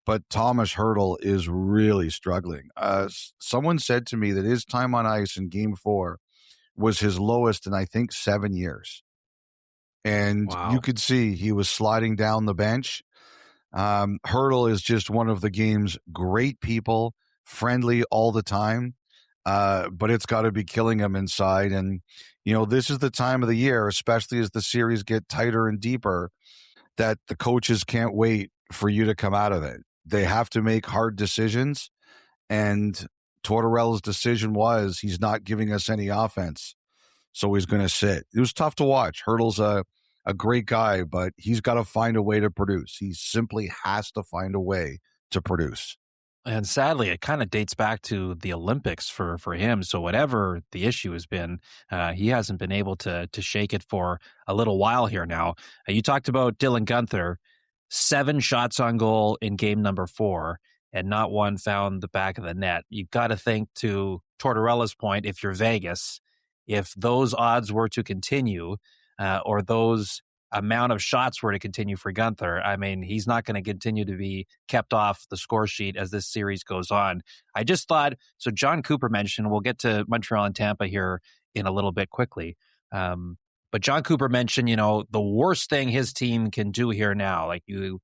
but Thomas Hertl is really struggling. Someone said to me that his time on ice in game 4 was his lowest in, I think, 7 years. And you could see he was sliding down the bench. Hertl is just one of the game's great people, friendly all the time, but it's got to be killing him inside. And, this is the time of the year, especially as the series get tighter and deeper, that the coaches can't wait for you to come out of it. They have to make hard decisions, and Tortorella's decision was he's not giving us any offense, so he's going to sit. It was tough to watch. Hertl's a great guy, but he's got to find a way to produce. He simply has to find a way to produce. And sadly, it kind of dates back to the Olympics for him. So whatever the issue has been, he hasn't been able to shake it for a little while here now. You talked about Dylan Gunther. 7 shots on goal in game number 4, and not one found the back of the net. You've got to think, to Tortorella's point, if you're Vegas, if those odds were to continue, or those amount of shots were to continue for Gunther, I mean, he's not going to continue to be kept off the score sheet as this series goes on. I just thought, so John Cooper mentioned, we'll get to Montreal and Tampa here in a little bit quickly. But John Cooper mentioned, the worst thing his team can do here now, like you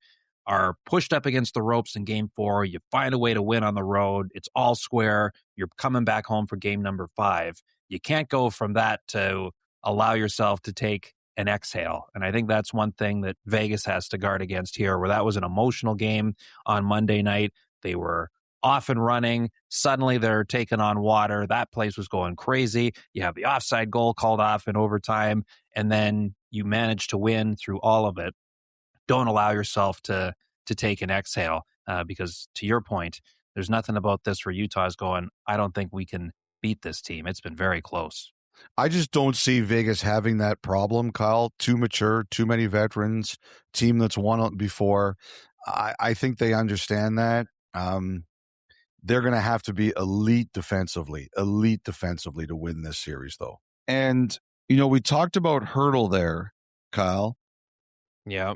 are pushed up against the ropes in game 4, you find a way to win on the road, it's all square, you're coming back home for game number 5. You can't go from that to allow yourself to take an exhale. And I think that's one thing that Vegas has to guard against here, where that was an emotional game on Monday night. They were off and running. Suddenly they're taking on water. That place was going crazy. You have the offside goal called off in overtime, and then you manage to win through all of it. Don't allow yourself to take an exhale, because to your point, there's nothing about this where Utah's going, I don't think we can beat this team. It's been very close. I just don't see Vegas having that problem, Kyle. Too mature, too many veterans, team that's won before. I think they understand that. They're going to have to be elite defensively to win this series, though. And, we talked about Hurdle there, Kyle. Yeah.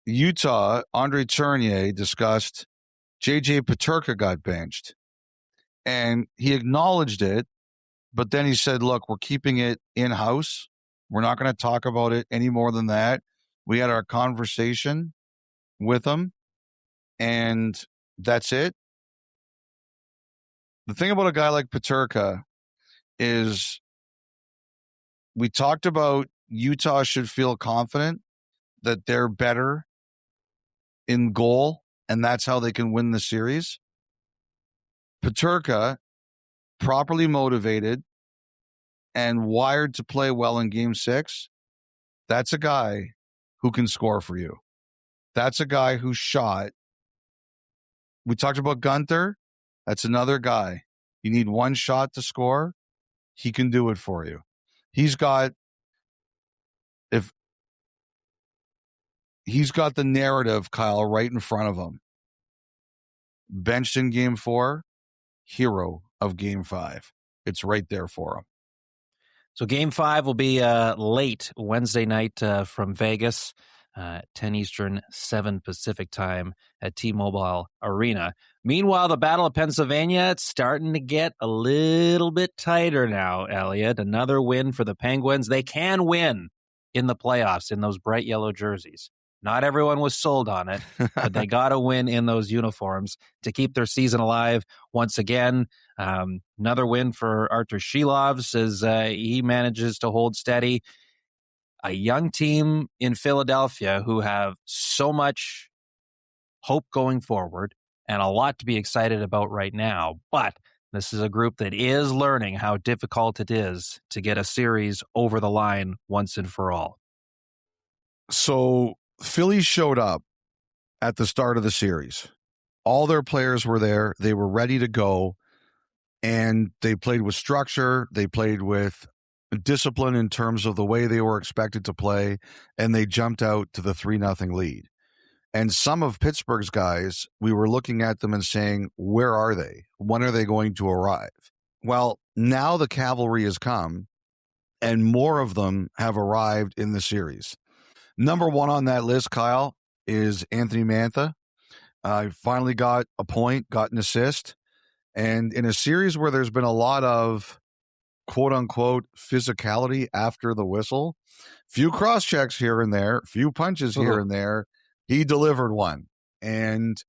Utah, Andre Tournier discussed J.J. Peterka got benched. And he acknowledged it, but then he said, look, we're keeping it in-house. We're not going to talk about it any more than that. We had our conversation with him, and that's it. The thing about a guy like Peterka is we talked about Utah should feel confident that they're better in goal, and that's how they can win the series. Peterka, properly motivated and wired to play well in game 6, that's a guy who can score for you. That's a guy who shot. We talked about Gunther. That's another guy. You need one shot to score. He can do it for you. He's got the narrative, Kyle, right in front of him. Benched in game 4, hero of game 5. It's right there for him. So game 5 will be late Wednesday night from Vegas, 10 Eastern, 7 Pacific time at T-Mobile Arena. Meanwhile, the Battle of Pennsylvania, it's starting to get a little bit tighter now, Elliotte. Another win for the Penguins. They can win in the playoffs in those bright yellow jerseys. Not everyone was sold on it, but they got to win in those uniforms to keep their season alive once again. Another win for Artur Shilovs as he manages to hold steady. A young team in Philadelphia who have so much hope going forward and a lot to be excited about right now. But this is a group that is learning how difficult it is to get a series over the line once and for all. So Philly showed up at the start of the series. All their players were there. They were ready to go. And they played with structure. They played with discipline in terms of the way they were expected to play. And they jumped out to the 3-0 lead. And some of Pittsburgh's guys, we were looking at them and saying, where are they? When are they going to arrive? Well, now the cavalry has come and more of them have arrived in the series. Number 1 on that list, Kyle, is Anthony Mantha. Finally got a point, got an assist. And in a series where there's been a lot of quote-unquote physicality after the whistle, few cross-checks here and there, few punches here and there, he delivered one. And,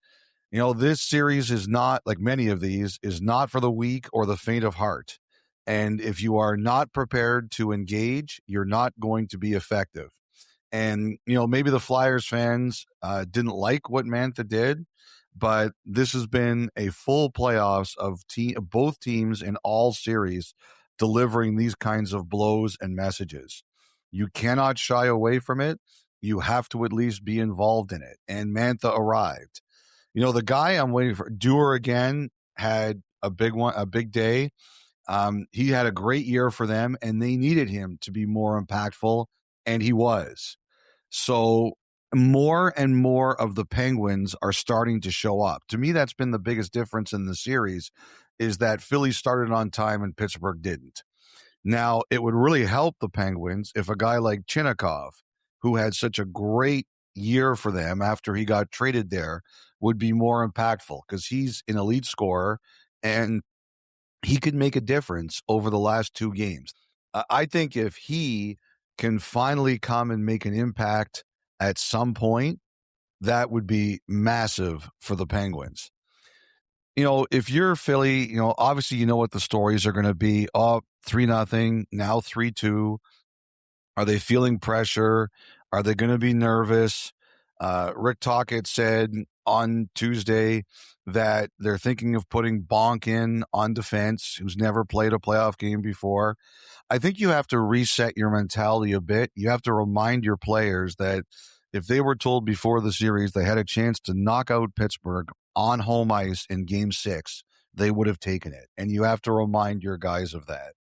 this series is not, like many of these, is not for the weak or the faint of heart. And if you are not prepared to engage, you're not going to be effective. And, maybe the Flyers fans didn't like what Mantha did, but this has been a full playoffs of both teams in all series delivering these kinds of blows and messages. You cannot shy away from it. You have to at least be involved in it. And Mantha arrived. The guy I'm waiting for, Dewar again, had a big day. He had a great year for them, and they needed him to be more impactful, and he was. So more and more of the Penguins are starting to show up. To me, that's been the biggest difference in the series, is that Philly started on time and Pittsburgh didn't. Now, it would really help the Penguins if a guy like Chinnikov, who had such a great year for them after he got traded there, would be more impactful, because he's an elite scorer and he could make a difference over the last 2 games. I think if he can finally come and make an impact at some point, that would be massive for the Penguins. If you're Philly, obviously you know what the stories are going to be. 3-0, now 3-2. Are they feeling pressure? Are they going to be nervous? Rick Tocchet said on Tuesday that they're thinking of putting Bonk in on defense, who's never played a playoff game before. I think you have to reset your mentality a bit. You have to remind your players that if they were told before the series they had a chance to knock out Pittsburgh on home ice in Game 6, they would have taken it. And you have to remind your guys of that.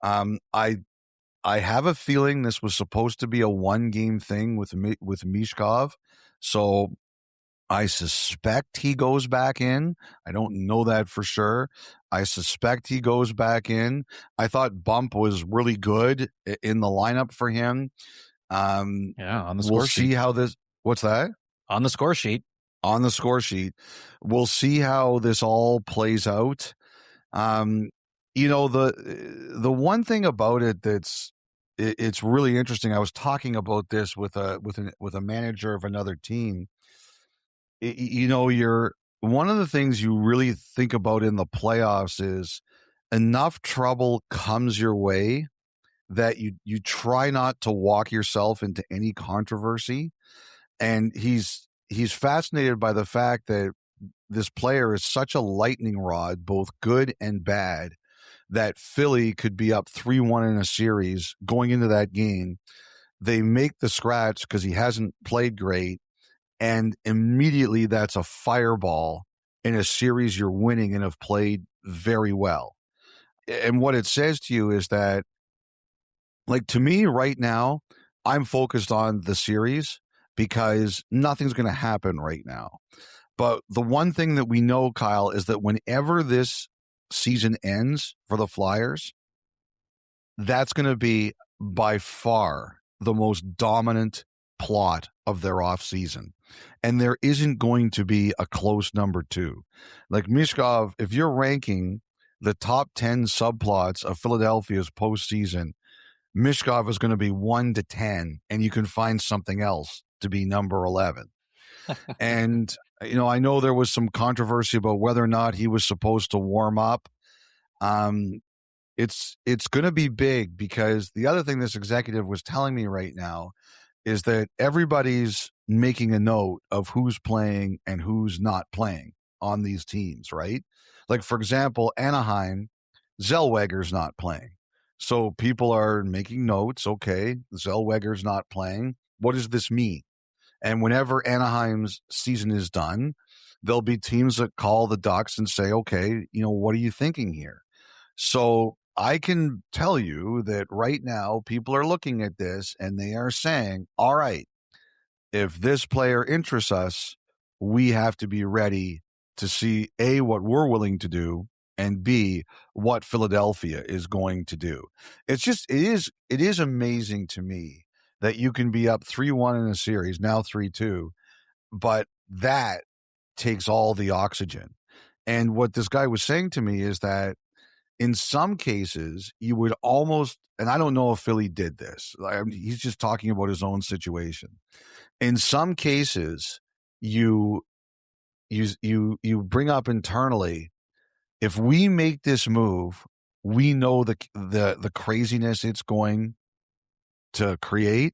I have a feeling this was supposed to be a 1-game thing with Mishkov, so I suspect he goes back in. I don't know that for sure. I suspect he goes back in. I thought Bump was really good in the lineup for him. On the score we'll sheet. See how this. What's that? On the score sheet. On the score sheet. We'll see how this all plays out. The one thing about it it's really interesting. I was talking about this with a manager of another team. You're one of the things you really think about in the playoffs is enough trouble comes your way that you try not to walk yourself into any controversy. And he's fascinated by the fact that this player is such a lightning rod, both good and bad, that Philly could be up 3-1 in a series going into that game. They make the scratch because he hasn't played great, and immediately that's a fireball in a series you're winning and have played very well. And what it says to you is that, like, to me right now, I'm focused on the series because nothing's going to happen right now. But the one thing that we know, Kyle, is that whenever this season ends for the Flyers, that's going to be by far the most dominant plot of their offseason. And there isn't going to be a close number 2. Like Mishkov, if you're ranking the top 10 subplots of Philadelphia's postseason, Mishkov is going to be 1 to 10, and you can find something else to be number 11. And, I know there was some controversy about whether or not he was supposed to warm up. It's going to be big, because the other thing this executive was telling me right now is that everybody's making a note of who's playing and who's not playing on these teams, right? Like, for example, Anaheim, Zellweger's not playing. So people are making notes. Okay, Zellweger's not playing. What does this mean? And whenever Anaheim's season is done, there'll be teams that call the Ducks and say, okay, what are you thinking here? So I can tell you that right now people are looking at this and they are saying, all right, if this player interests us, we have to be ready to see A, what we're willing to do, and B, what Philadelphia is going to do. It is amazing to me that you can be up 3-1 in a series, now 3-2, but that takes all the oxygen. And what this guy was saying to me is that in some cases, you would almost, and I don't know if Philly did this, he's just talking about his own situation. In some cases, you bring up internally, if we make this move, we know the craziness it's going to create.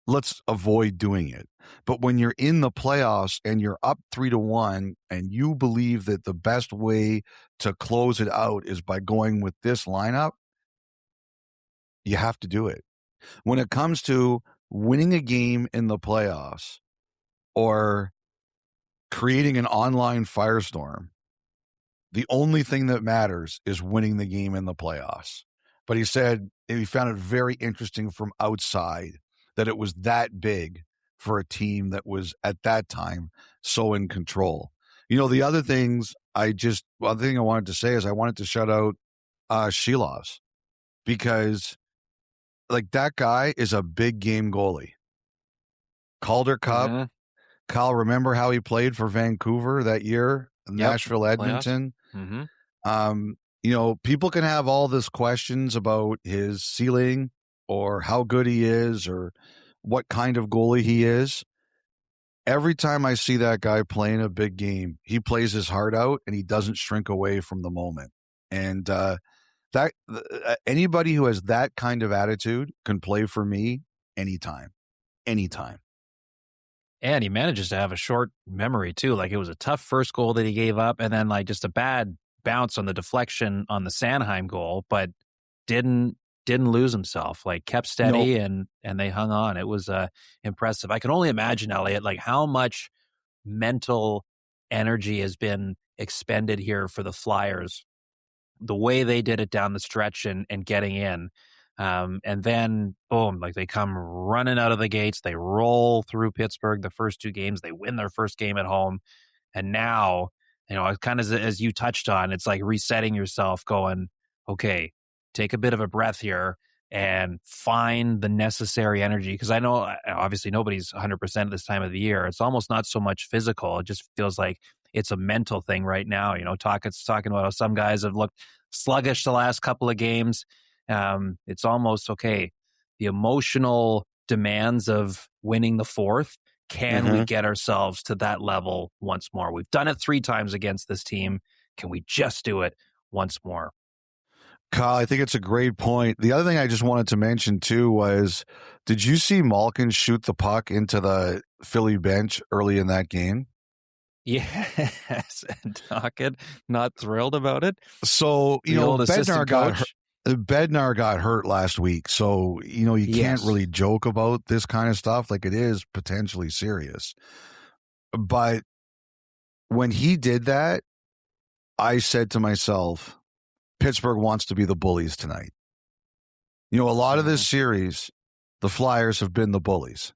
Let's avoid doing it. But when you're in the playoffs and you're up 3-1 and you believe that the best way to close it out is by going with this lineup, you have to do it. When it comes to winning a game in the playoffs or creating an online firestorm, the only thing that matters is winning the game in the playoffs. But he said he found it very interesting from outside that it was that big for a team that was at that time so in control. The other thing I wanted to say is I wanted to shout out Shilovs, because like that guy is a big game goalie. Calder Cup. Mm-hmm. Kyle, remember how he played for Vancouver that year? Nashville, Edmonton. Mm-hmm. People can have all this questions about his ceiling or how good he is or what kind of goalie he is. Every time I see that guy playing a big game, he plays his heart out and he doesn't shrink away from the moment. And anybody who has that kind of attitude can play for me anytime. And he manages to have a short memory too. Like, it was a tough first goal that he gave up, and then like just a bad bounce on the deflection on the Sanheim goal, but didn't lose himself. Like, kept steady. Nope. and they hung on. It was impressive. I can only imagine, Elliotte, like how much mental energy has been expended here for the Flyers, the way they did it down the stretch and getting in. And then, boom, like they come running out of the gates. They roll through Pittsburgh the first two games. They win their first game at home. And now, kind of as you touched on, it's like resetting yourself, going, okay, take a bit of a breath here and find the necessary energy. Because I know, obviously, nobody's 100% at this time of the year. It's almost not so much physical. It just feels like it's a mental thing right now. Talking about how some guys have looked sluggish the last couple of games. It's almost, okay, the emotional demands of winning the fourth. Can we get ourselves to that level once more? We've done it 3 times against this team. Can we just do it once more? Kyle, I think it's a great point. The other thing I just wanted to mention too was, did you see Malkin shoot the puck into the Philly bench early in that game? Yes, and Dockett not thrilled about it. So, Bednar got hurt last week, so you can't really joke about this kind of stuff. Like, it is potentially serious. But when he did that, I said to myself, Pittsburgh wants to be the bullies tonight. A lot of this series, the Flyers have been the bullies.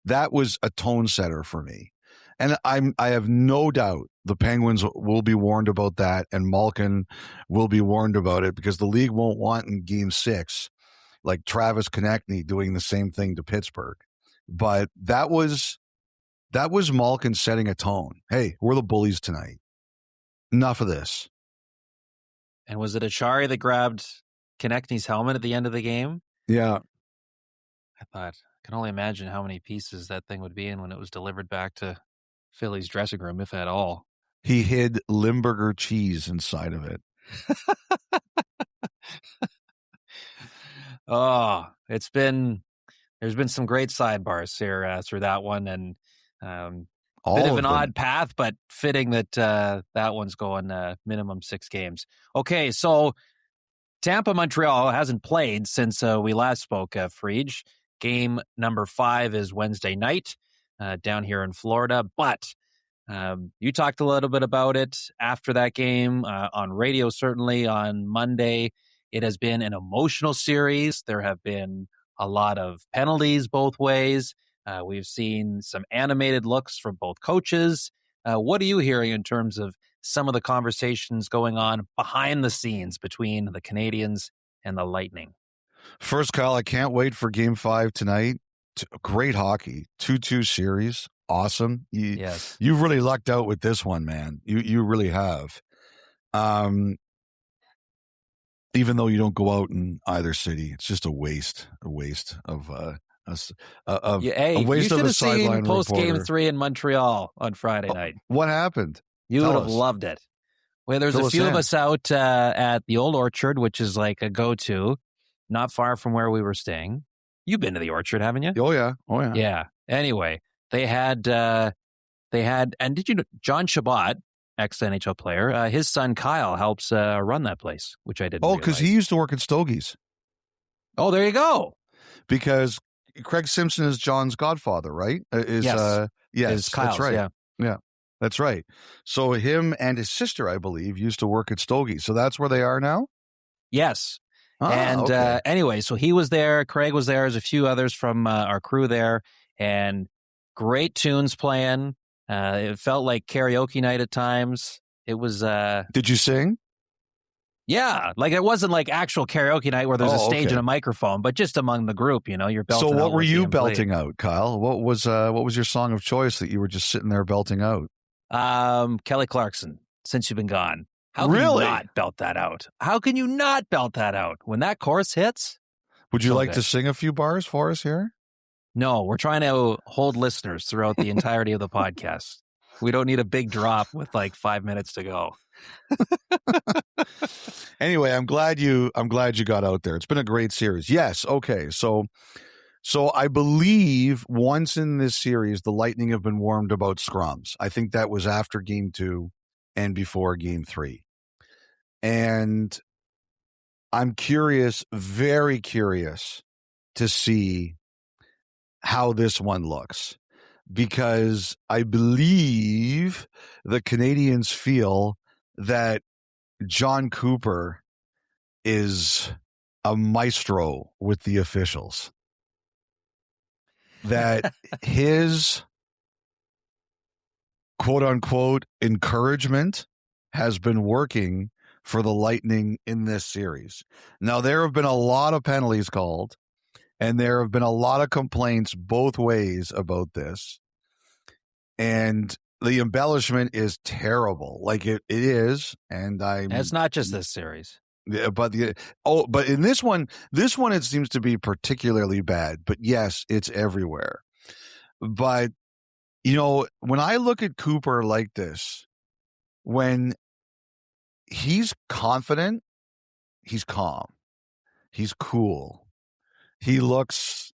That was a tone setter for me. And I have no doubt the Penguins will be warned about that, and Malkin will be warned about it, because the league won't want in Game 6 like Travis Konechny doing the same thing to Pittsburgh. But that was Malkin setting a tone. Hey, we're the bullies tonight. Enough of this. And was it Achari that grabbed Konechny's helmet at the end of the game? Yeah. I thought, I can only imagine how many pieces that thing would be in when it was delivered back to Philly's dressing room, if at all. He hid Limburger cheese inside of it. There's been some great sidebars here through that one, and bit of an odd path, but fitting that that one's going minimum 6 games. Okay, so Tampa Montreal hasn't played since we last spoke, Friedge. Game number 5 is Wednesday night down here in Florida, but you talked a little bit about it after that game on radio, certainly on Monday. It has been an emotional series. There have been a lot of penalties both ways. We've seen some animated looks from both coaches. What are you hearing in terms of some of the conversations going on behind the scenes between the Canadiens and the Lightning? First, Kyle, I can't wait for Game 5 tonight. Great hockey. 2-2 series. Awesome. Yes. You've really lucked out with this one, man. You really have. Even though you don't go out in either city, it's just a waste of you should have seen post Game 3 in Montreal on Friday night. What happened? You would have loved it. Well, there's a few of us out at the Old Orchard, which is like a go-to, not far from where we were staying. You've been to the Orchard, haven't you? Oh yeah. Yeah. Anyway, they had, and did you know John Shabbat, ex-NHL player, his son Kyle helps run that place, which I didn't realize. Because he used to work at Stogie's. Oh, there you go. Because Craig Simpson is John's godfather, right? Yes, Kyle's, that's right. Yeah, that's right. So him and his sister, I believe, used to work at Stogie's. So that's where they are now? Yes. Anyway, so he was there. Craig was there. There's a few others from our crew there. and great tunes playing. It felt like karaoke night at times. It was. Did you sing? Yeah, like it wasn't like actual karaoke night where there's a stage and a microphone, but just among the group, you're belting. So what out were you being belting played. out, Kyle? What was your song of choice that you were just sitting there belting out? Kelly Clarkson, Since You've Been Gone. How can Really? you not belt that out? How can you not belt that out when that chorus hits? Would you So like good. to sing a few bars for us here? No, we're trying to hold listeners throughout the entirety of the podcast. We don't need a big drop with like 5 minutes to go. Anyway, I'm glad you got out there. It's been a great series. Yes. Okay. So I believe once in this series, the Lightning have been warned about scrums. I think that was after Game 2 and before Game 3. And I'm curious, very curious to see how this one looks, because I believe the Canadiens feel that John Cooper is a maestro with the officials, that his quote unquote encouragement has been working for the Lightning in this series. Now, there have been a lot of penalties called, and there have been a lot of complaints both ways about this. And the embellishment is terrible. Like it is. And it's not just this series. But in this one, it seems to be particularly bad. But yes, it's everywhere. But, when I look at Cooper like this, when he's confident, he's calm, he's cool. He looks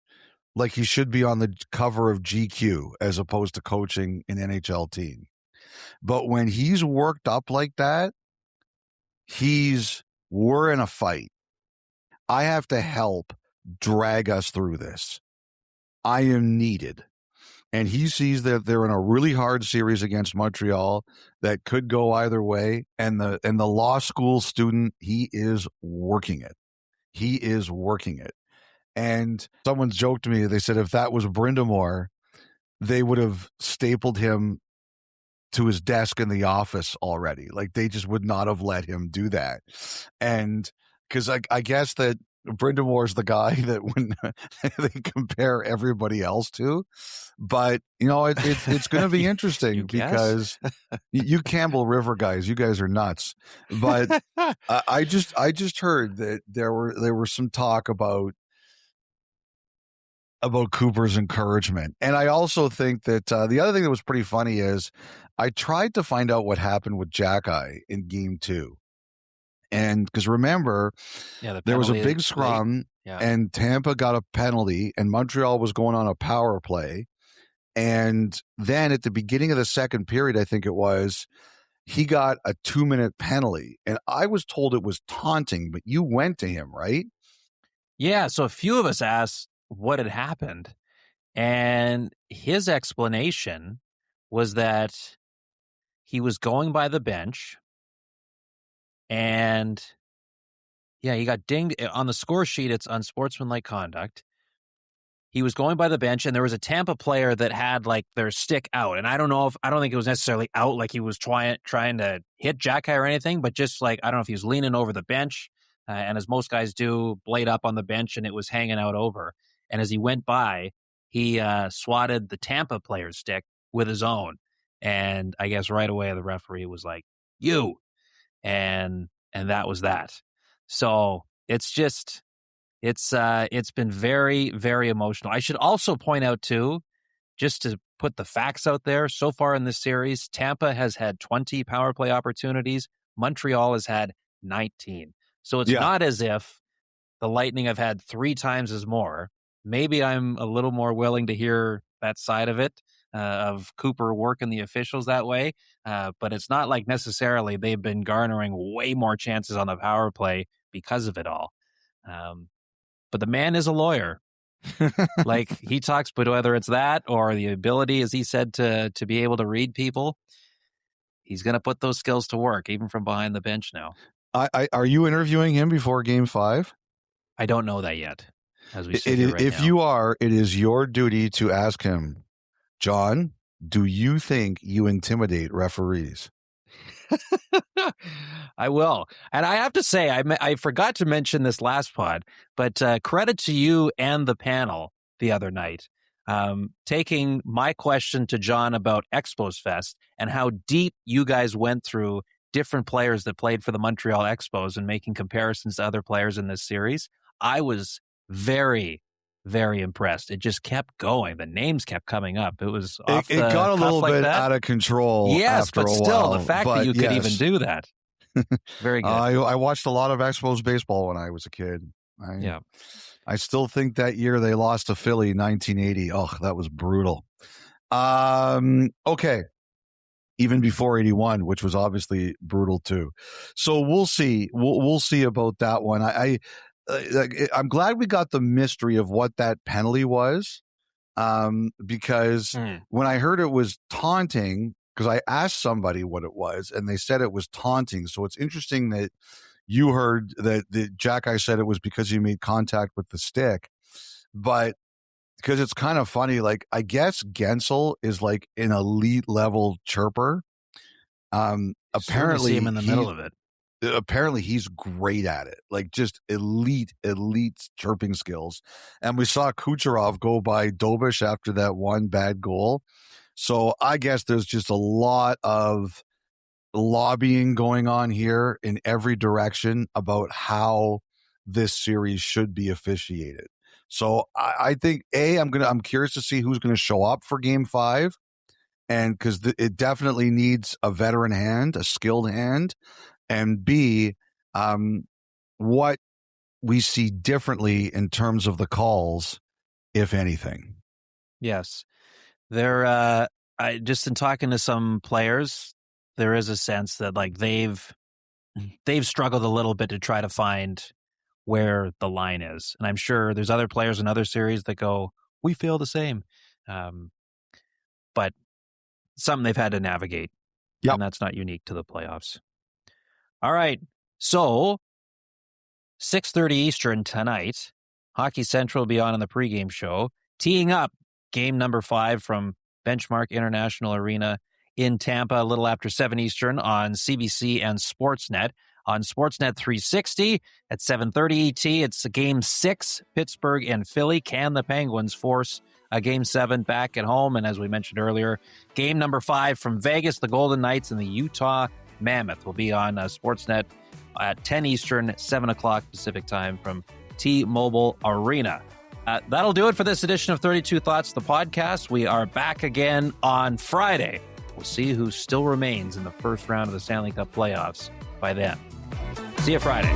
like he should be on the cover of GQ as opposed to coaching an NHL team. But when he's worked up like that, we're in a fight. I have to help drag us through this. I am needed. And he sees that they're in a really hard series against Montreal that could go either way. And the law school student, he is working it. He is working it. And someone joked to me, they said if that was Brind'Amour, they would have stapled him to his desk in the office already. Like they just would not have let him do that. And because I guess that Brind'Amour is the guy that when they compare everybody else to. But, it's going to be interesting because you Campbell River guys, you guys are nuts. But I just heard that there were some talk about Cooper's encouragement. And I also think that the other thing that was pretty funny is I tried to find out what happened with Jack-Eye in Game 2. And because remember, there was a big scrum and Tampa got a penalty and Montreal was going on a power play. And then at the beginning of the second period, I think it was, he got a 2-minute penalty. And I was told it was taunting, but you went to him, right? Yeah. So a few of us asked what had happened. And his explanation was that he was going by the bench and he got dinged on the score sheet. It's unsportsmanlike conduct. He was going by the bench and there was a Tampa player that had like their stick out. And I don't think it was necessarily out like he was trying to hit Jack-Eye or anything, but just like, I don't know if he was leaning over the bench and as most guys do, blade up on the bench and it was hanging out over. And as he went by, he swatted the Tampa player's stick with his own. And I guess right away the referee was like, you. And that was that. So it's been very, very emotional. I should also point out too, just to put the facts out there, so far in this series, Tampa has had 20 power play opportunities. Montreal has had 19. So it's not as if the Lightning have had 3 times as more. Maybe I'm a little more willing to hear that side of it, of Cooper working the officials that way. But it's not like necessarily they've been garnering way more chances on the power play because of it all. But the man is a lawyer. Like he talks, but whether it's that or the ability, as he said, to be able to read people, he's going to put those skills to work, even from behind the bench now. Are you interviewing him before Game 5? I don't know that yet. as we sit here right if now. you are, it is your duty to ask him, John, do you think you intimidate referees? I will. And I have to say, I forgot to mention this last pod, but credit to you and the panel the other night, taking my question to John about Expos Fest and how deep you guys went through different players that played for the Montreal Expos and making comparisons to other players in this series. I was very, very impressed. It just kept going. The names kept coming up. It was off It got a little bit that. out of control. Yes, after but a still, while. the fact that you could even do that. Very good. I watched a lot of Expos baseball when I was a kid. I still think that year they lost to Philly, 1980. Oh, that was brutal. Okay. Even before 81, which was obviously brutal too. So we'll see. We'll see about that one. I'm glad we got the mystery of what that penalty was, because when I heard it was taunting, because I asked somebody what it was, and they said it was taunting. So it's interesting that you heard that Jack, I said it was because he made contact with the stick, but because it's kind of funny, like I guess Gensel is like an elite level chirper. Apparently see him in the middle of it. Apparently he's great at it, like just elite chirping skills. And we saw Kucherov go by Dobish after that one bad goal. So I guess there's just a lot of lobbying going on here in every direction about how this series should be officiated. So I think I'm curious to see who's going to show up for Game 5, and because it definitely needs a veteran hand, a skilled hand, and B, what we see differently in terms of the calls, if anything. Yes, I just in talking to some players, there is a sense that like they've struggled a little bit to try to find where the line is. And I'm sure there's other players in other series that go, we feel the same. But something they've had to navigate. Yep. And that's not unique to the playoffs. All right. So 6:30 Eastern tonight, Hockey Central will be on in the pregame show, teeing up game number 5 from Benchmark International Arena in Tampa, a little after 7 Eastern on CBC and Sportsnet. On Sportsnet 360 at 7:30 ET, it's Game 6, Pittsburgh and Philly. Can the Penguins force a Game 7 back at home? And as we mentioned earlier, game number 5 from Vegas, the Golden Knights and the Utah Mammoth will be on Sportsnet at 10 Eastern, 7 o'clock Pacific time from T-Mobile Arena. That'll do it for this edition of 32 Thoughts, the podcast. We are back again on Friday. We'll see who still remains in the first round of the Stanley Cup playoffs by then. See you Friday.